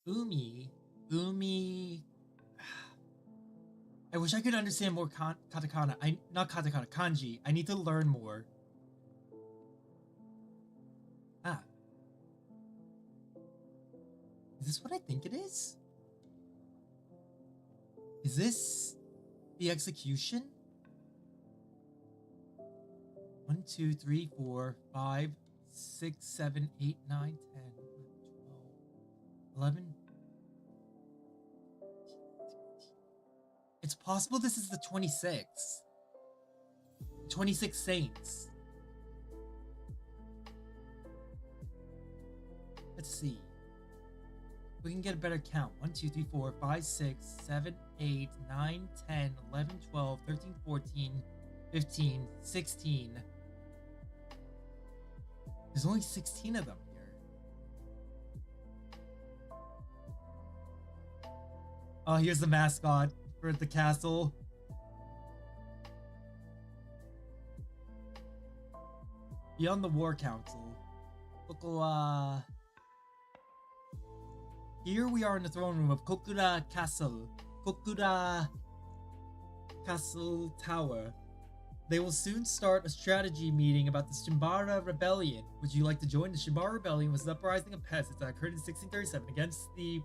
Umi. I wish I could understand more katakana. Not katakana, kanji. I need to learn more. Ah. Is this what I think it is? Is this the execution? 1, 2, 3, 4, 5, 6, 7, 8, 9, 10, 12, 11. It's possible this is the 26th. 26 Saints. Let's see. We can get a better count. 1, 2, 3, 4, 5, 6, 7, 8, 9, 10, 11, 12, 13, 14, 15, 16. There's only 16 of them here. Oh, here's the mascot for the castle. Beyond the War Council. Here we are in the throne room of Kokura Castle. Kokura Castle Tower. They will soon start a strategy meeting about the Shimbara Rebellion. Would you like to join? The Shimbara Rebellion was an uprising of peasants that occurred in 1637 against the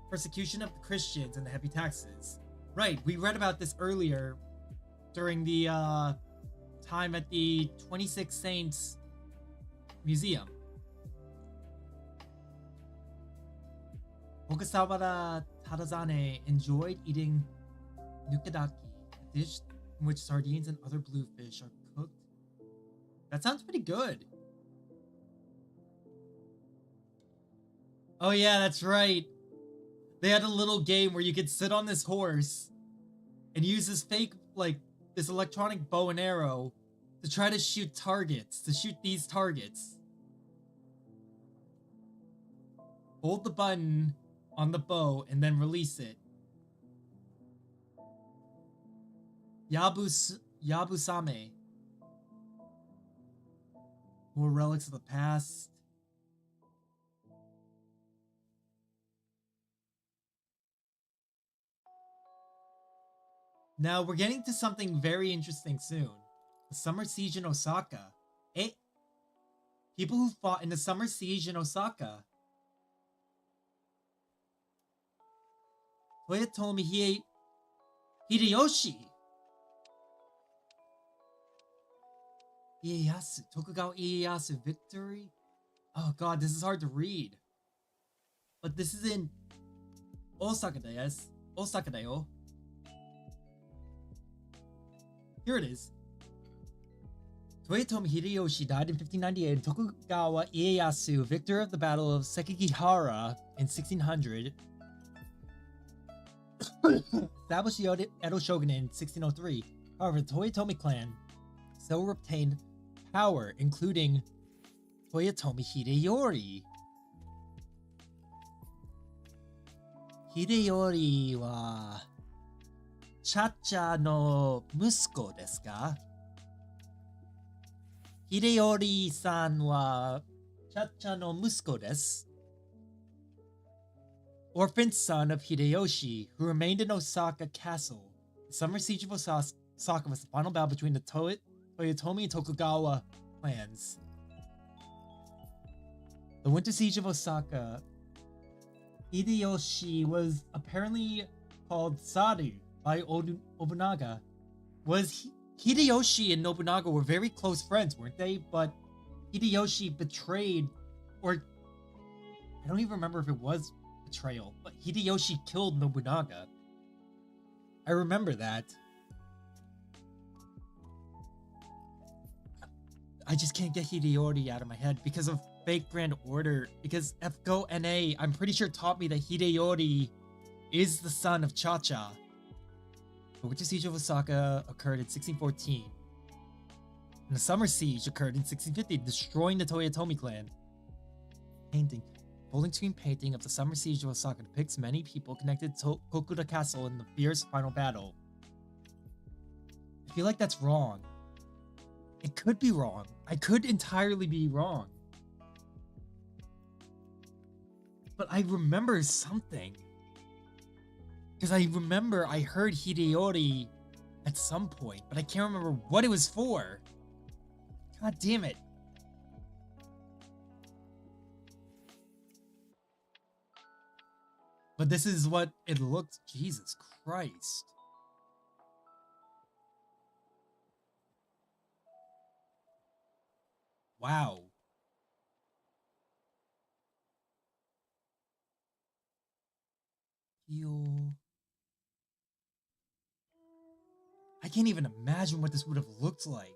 persecution of the Christians and the heavy taxes. Right, we read about this earlier during the time at the 26 Saints Museum. Ogasawara Tadazane enjoyed eating nukadaki, a dish in which sardines and other bluefish are cooked. That sounds pretty good. Oh yeah, that's right. They had a little game where you could sit on this horse and use this fake, like, this electronic bow and arrow to try to shoot targets, to shoot these targets. Hold the button on the bow and then release it. Yabusame. More relics of the past. Now we're getting to something very interesting soon. The Summer Siege in Osaka. People who fought in the Summer Siege in Osaka. Toyotomi Hideyoshi. Ieyasu. Tokugawa Ieyasu victory? Oh god, this is hard to read. But this is in Osaka desu. Osaka dayo. Here it is. Toyotomi Hideyoshi died in 1598 and Tokugawa Ieyasu, victor of the Battle of Sekigahara in 1600, established the Edo Shogunate in 1603. However, the Toyotomi clan still retained power, including Toyotomi Hideyori. Hideyori wa Chacha no musuko desu ka? Hideyori-san wa Chacha no musuko desu. Orphan son of Hideyoshi, who remained in Osaka Castle. The Summer Siege of Osaka was the final battle between the Toyotomi and Tokugawa clans. The Winter Siege of Osaka. Hideyoshi was apparently called Saru by Nobunaga. Hideyoshi and Nobunaga were very close friends, weren't they? But Hideyoshi betrayed, or I don't even remember if it was betrayal, but Hideyoshi killed Nobunaga. I remember that. I just can't get Hideyoshi out of my head because of Fake Grand Order. Because FGO NA, I'm pretty sure taught me that Hideyoshi is the son of Cha-Cha. The Winter Siege of Osaka occurred in 1614. And the Summer Siege occurred in 1650, destroying the Toyotomi clan. Painting. Folding screen painting of the Summer Siege of Osaka depicts many people connected to Kokura Castle in the fierce final battle. I feel like that's wrong. It could be wrong. I could entirely be wrong. But I remember something. Because I remember I heard Hideyoshi at some point, but I can't remember what it was for. God damn it. But this is what it looked. Jesus Christ. Wow. I can't even imagine what this would have looked like.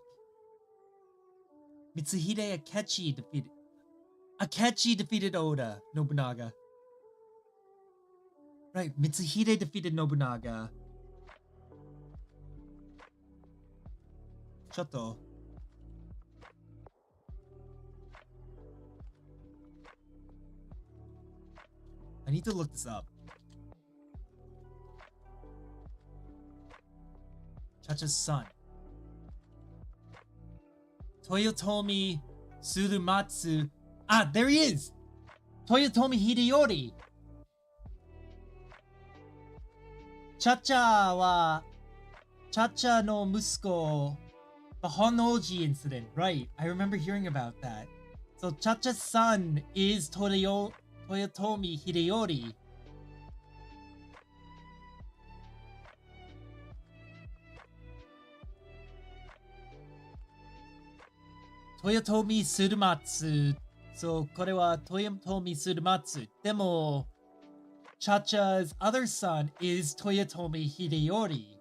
Mitsuhide Akechi defeated Oda Nobunaga. Right, Mitsuhide defeated Nobunaga. Shoto. I need to look this up. Chacha's son. Toyotomi Tsurumatsu. Ah, there he is! Toyotomi Hideyoshi! Chacha no musuko. The Honnoji incident, right. I remember hearing about that. So Chacha's son is Toyotomi Hideyoshi. Toyotomi Tsurumatsu. So, これは Toyotomi Tsurumatsu. でも Chacha's other son is Toyotomi Hideyoshi.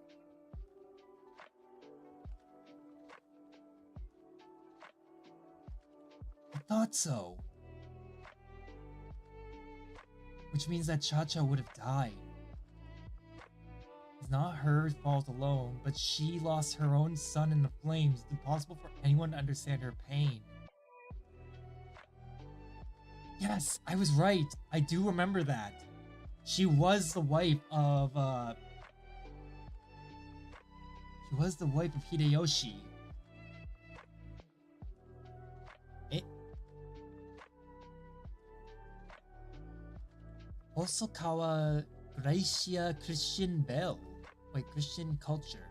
I thought so. Which means that Cha-Cha would have died. It's not her fault alone, but she lost her own son in the flames. It's impossible for anyone to understand her pain. Yes, I was right. I do remember that. She was the wife of, Hideyoshi. Hosokawa Gracia Christian Bell. Wait, Christian culture.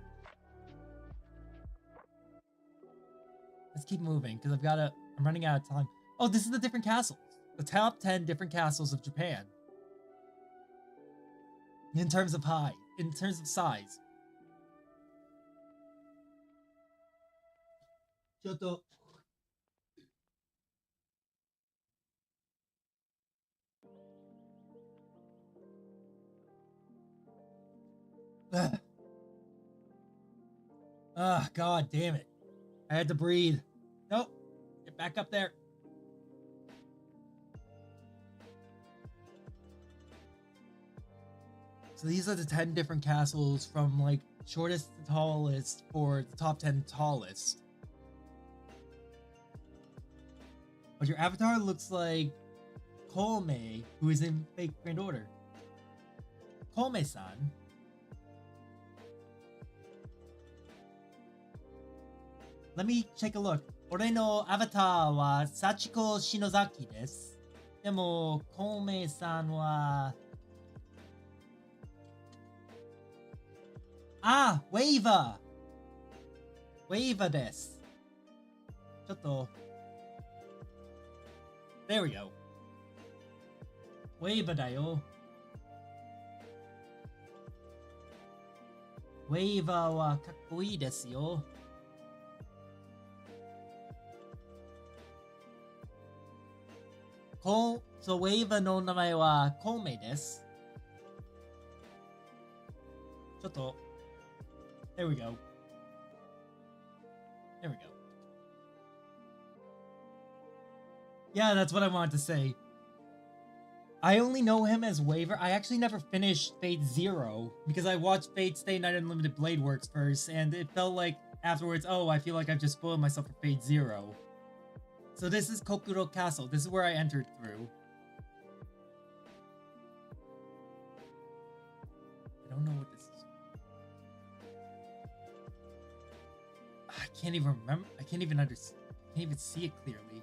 Let's keep moving, because I'm running out of time. Oh, this is the different castles. The top 10 different castles of Japan. In terms of size. ちょっと Ah, god damn it. I had to breathe. Nope. Get back up there. So these are the 10 different castles from like shortest to tallest for the top 10 tallest. But your avatar looks like Kolme, who is in Fake Grand Order. Kolme-san. Let me take a look. 俺のアバターはSachiko Shinozaki です。でも、Kolmeさんは... Ah, Waiva! Waiva desu. ちょっと There we go. ウェイバーだよ。ウェイバーはかっこいいですよ。そう、ウェイバーの名前はコウメイです。ちょっと There we go. There we go. Yeah, that's what I wanted to say. I only know him as Waver. I actually never finished Fate Zero because I watched Fate Stay Night Unlimited Blade Works first, and it felt like afterwards, oh, I feel like I've just spoiled myself for Fate Zero. So this is Kokuro Castle. This is where I entered through. I don't know what this is. I can't even remember. I can't even understand. I can't even see it clearly.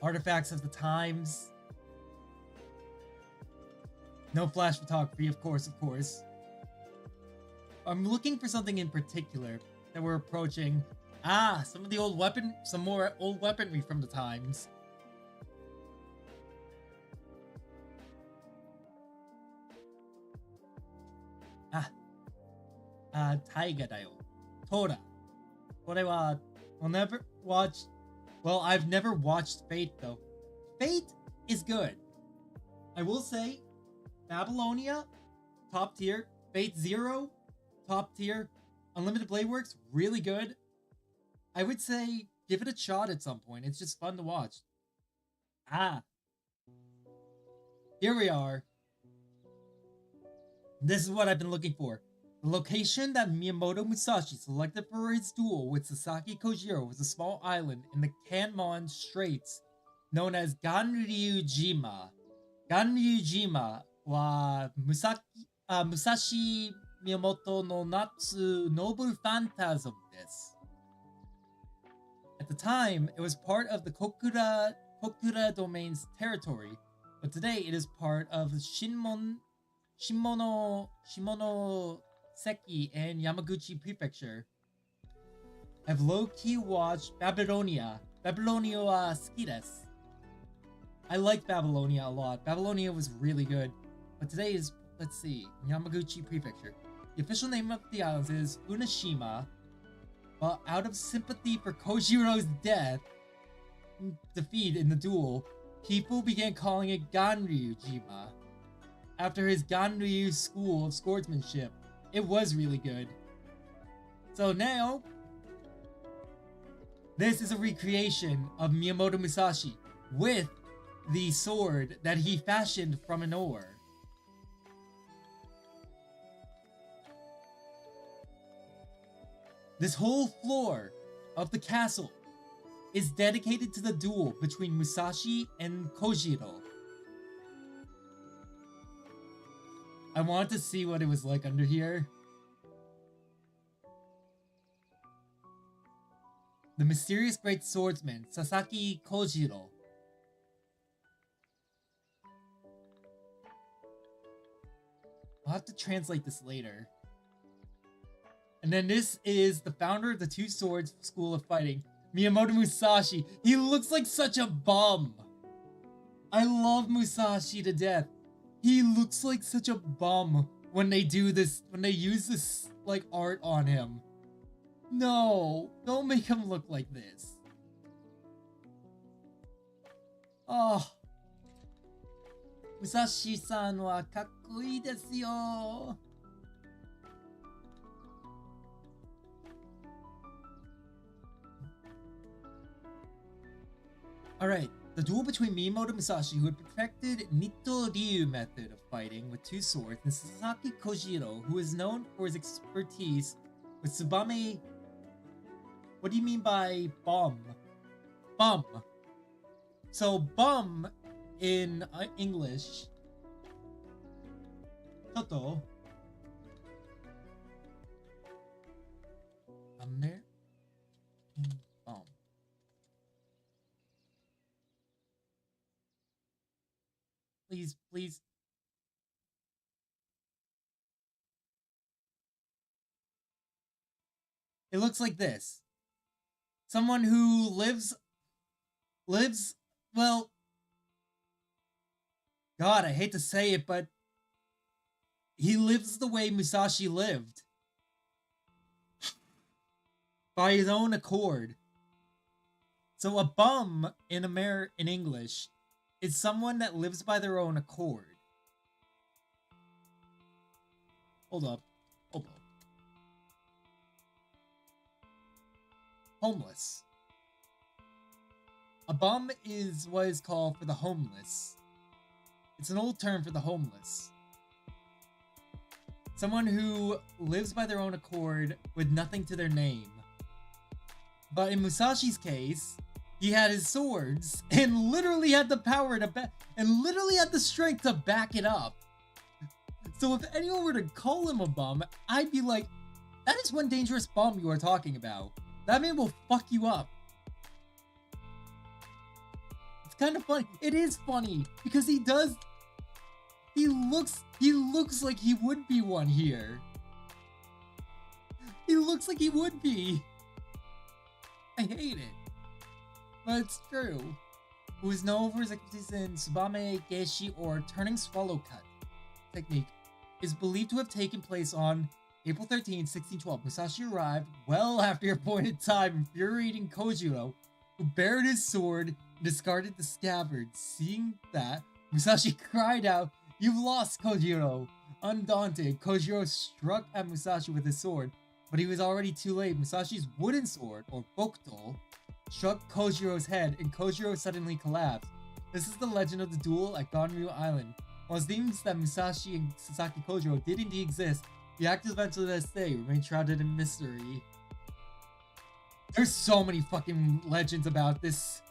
Artifacts of the times. No flash photography, of course, of course. I'm looking for something in particular that we're approaching. Ah, some more old weaponry from the times. Taiga da yo. Tora. We'll never watch. Well, I've never watched Fate though. Fate is good. I will say, Babylonia, top tier. Fate Zero, top tier. Unlimited Blade Works, really good. I would say give it a shot at some point. It's just fun to watch. Here we are. This is what I've been looking for. The location that Miyamoto Musashi selected for his duel with Sasaki Kojiro was a small island in the Kanmon Straits known as Ganryujima. Ganryujima wa Musashi Miyamoto no Natsu Noble Phantasm desu. At the time, it was part of the Kokura domain's territory, but today it is part of Shimonoseki and Yamaguchi Prefecture. I've low-key watched Babylonia. Babylonia wa suki desu. I liked Babylonia a lot. Babylonia was really good. But today is, let's see, Yamaguchi Prefecture. The official name of the islands is Unashima. But out of sympathy for Kojiro's defeat in the duel, people began calling it Ganryujima. After his Ganryu School of Swordsmanship. It was really good. So now, this is a recreation of Miyamoto Musashi with the sword that he fashioned from an ore. This whole floor of the castle is dedicated to the duel between Musashi and Kojiro. I wanted to see what it was like under here. The mysterious great swordsman, Sasaki Kojiro. I'll have to translate this later. And then this is the founder of the Two Swords School of Fighting, Miyamoto Musashi. He looks like such a bum. I love Musashi to death. He looks like such a bum when they do this, when they use this, like, art on him. No, don't make him look like this. Oh. Musashi-san wa kakkoi desu yo. Alright, the duel between Miyamoto Musashi, who had perfected Nitto-ryu method of fighting with two swords, and Sasaki Kojiro, who is known for his expertise with Tsubame... What do you mean by bum? Bum. So, bum in English... Toto. Bum there? Bum. Please, please. It looks like this. Someone who lives, well, God, I hate to say it, but he lives the way Musashi lived. By his own accord. So a bum in English is someone that lives by their own accord. Hold up. Homeless. A bum is what is called for the homeless. It's an old term for the homeless. Someone who lives by their own accord with nothing to their name. But in Musashi's case, he had his swords and literally had the power to and literally had the strength to back it up. So if anyone were to call him a bum, I'd be like, that is one dangerous bum you are talking about. That man will fuck you up. It's kind of funny. It is funny because he looks like he would be one here. He looks like he would be. I hate it. But it's true. Who is known for his expertise in Tsubame Geshi or turning swallow cut technique, is believed to have taken place on April 13, 1612. Musashi arrived well after the appointed time, infuriating Kojiro, who bared his sword and discarded the scabbard. Seeing that, Musashi cried out, "You've lost, Kojiro!" Undaunted, Kojiro struck at Musashi with his sword, but he was already too late. Musashi's wooden sword, or bokuto, struck Kojiro's head, and Kojiro suddenly collapsed. This is the legend of the duel at Ganryu Island. While it seems that Musashi and Sasaki Kojiro did indeed exist, the actual events of this day remain shrouded in mystery. There's so many fucking legends about this.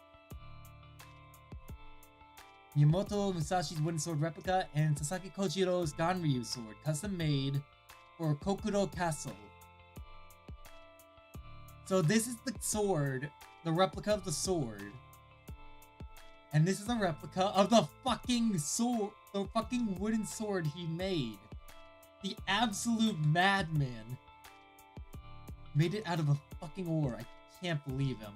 Miyamoto Musashi's wooden sword replica and Sasaki Kojiro's Ganryu sword, custom made for Kokuro Castle. So this is the sword, the replica of the sword. And this is a replica of the fucking sword, the fucking wooden sword he made. The absolute madman. Made it out of a fucking ore. I can't believe him.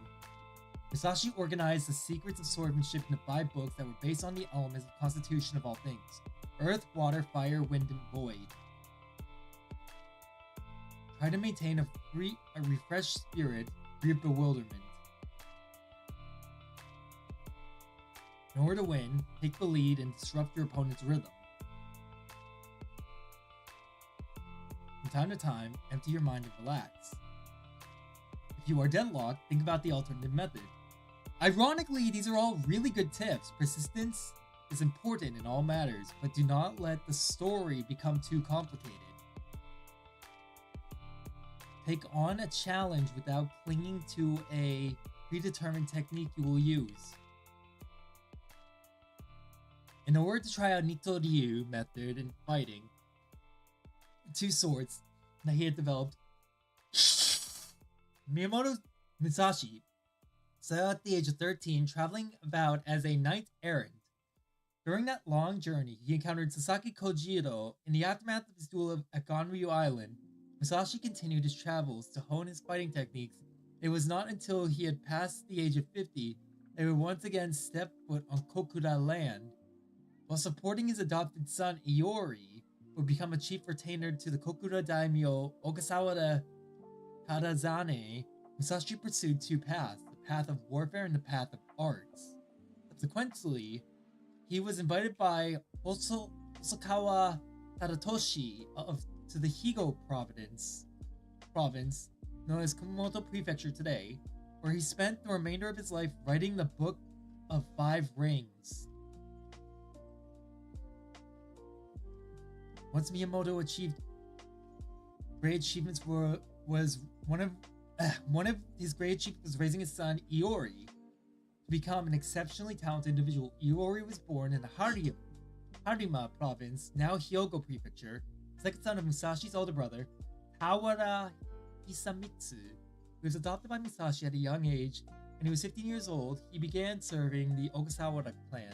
Musashi organized the secrets of swordsmanship into 5 books that were based on the elements of constitution of all things. Earth, water, fire, wind, and void. Try to maintain a refreshed spirit, free of bewilderment. In order to win, take the lead and disrupt your opponent's rhythm. From time to time, empty your mind and relax. If you are deadlocked, think about the alternative method. Ironically, these are all really good tips. Persistence is important in all matters, but do not let the story become too complicated. Take on a challenge without clinging to a predetermined technique you will use. In order to try out Nito Ryu method in fighting, 2 swords that he had developed, Miyamoto Musashi set out at the age of 13, traveling about as a knight-errant. During that long journey, he encountered Sasaki Kojiro. In the aftermath of his duel at Ganryu Island, Musashi continued his travels to hone his fighting techniques. It was not until he had passed the age of 50 that he would once again step foot on Kokura land. While supporting his adopted son Iori, who would become a chief retainer to the Kokura daimyo Ogasawara Tarazane, Musashi pursued 2 paths, the path of warfare and the path of arts. Subsequently, he was invited by Hosokawa Tadatoshi to the Higo province, known as Kumamoto Prefecture today, where he spent the remainder of his life writing the Book of 5 Rings. Once Miyamoto achieved great achievements, was one of his great achievements was raising his son Iori to become an exceptionally talented individual. Iori was born in the Harima province, now Hyogo Prefecture, second son of Musashi's older brother, Kawara Hisamitsu. He was adopted by Musashi at a young age, and he was 15 years old. He began serving the Ogasawara clan,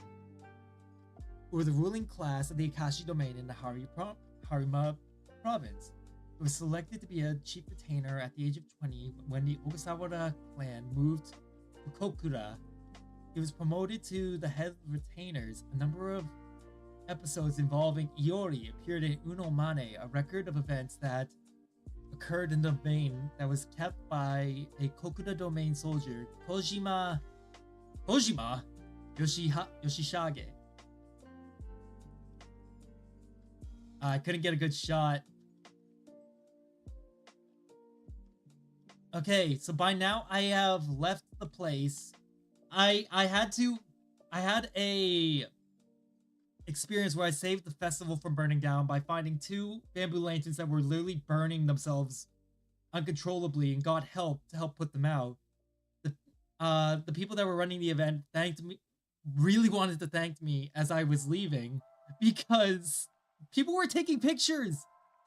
who were the ruling class of the Akashi domain in the Harima province. He was selected to be a chief retainer at the age of 20 when the Ogasawara clan moved to Kokura. He was promoted to the head retainers. A number of episodes involving Iori appeared in Uno Mane, a record of events that occurred in the domain that was kept by a Kokura domain soldier, Kojima Yoshishage. I couldn't get a good shot. Okay, so by now I have left the place. I had a experience where I saved the festival from burning down by finding 2 bamboo lanterns that were literally burning themselves uncontrollably and got help to help put them out. The people that were running the event thanked me, really wanted to thank me as I was leaving because people were taking pictures.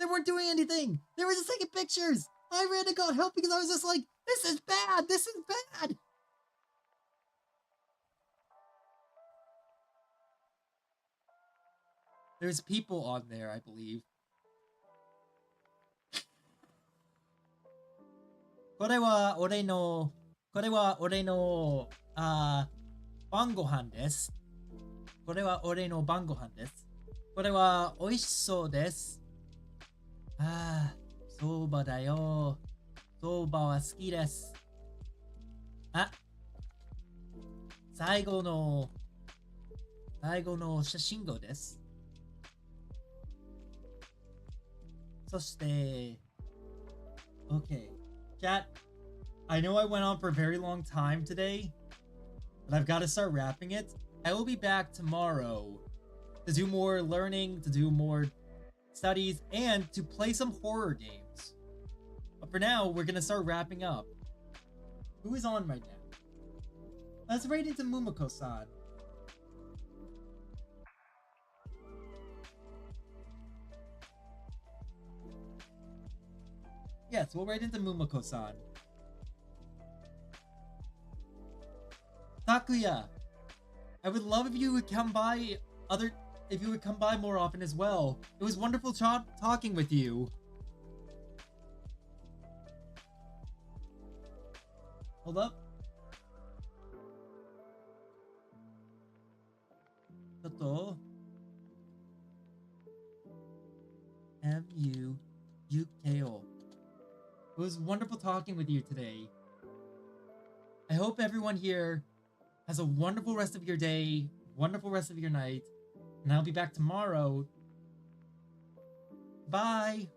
They weren't doing anything. They were just taking pictures. I ran and got help because I was just like, this is bad. This is bad. There's people on there, I believe. これは俺の晩ご飯です。これは俺の晩ご飯です。これは美味しそうです。ああ、そばだよ。そばは好きです。あ、最後の写真号です。そして、okay. Chat, I know I went on for a very long time today, but I've got to start wrapping it. I will be back tomorrow to do more learning, to do more studies, and to play some horror games. But for now, we're going to start wrapping up. Who is on right now? Let's raid into Mumiko-san. Yes, we'll raid into Mumiko-san. Takuya, I would love if you would come by more often as well. It was wonderful talking with you. Hold up. ちょっと MUUKO. It was wonderful talking with you today. I hope everyone here has a wonderful rest of your day, wonderful rest of your night, and I'll be back tomorrow. Bye!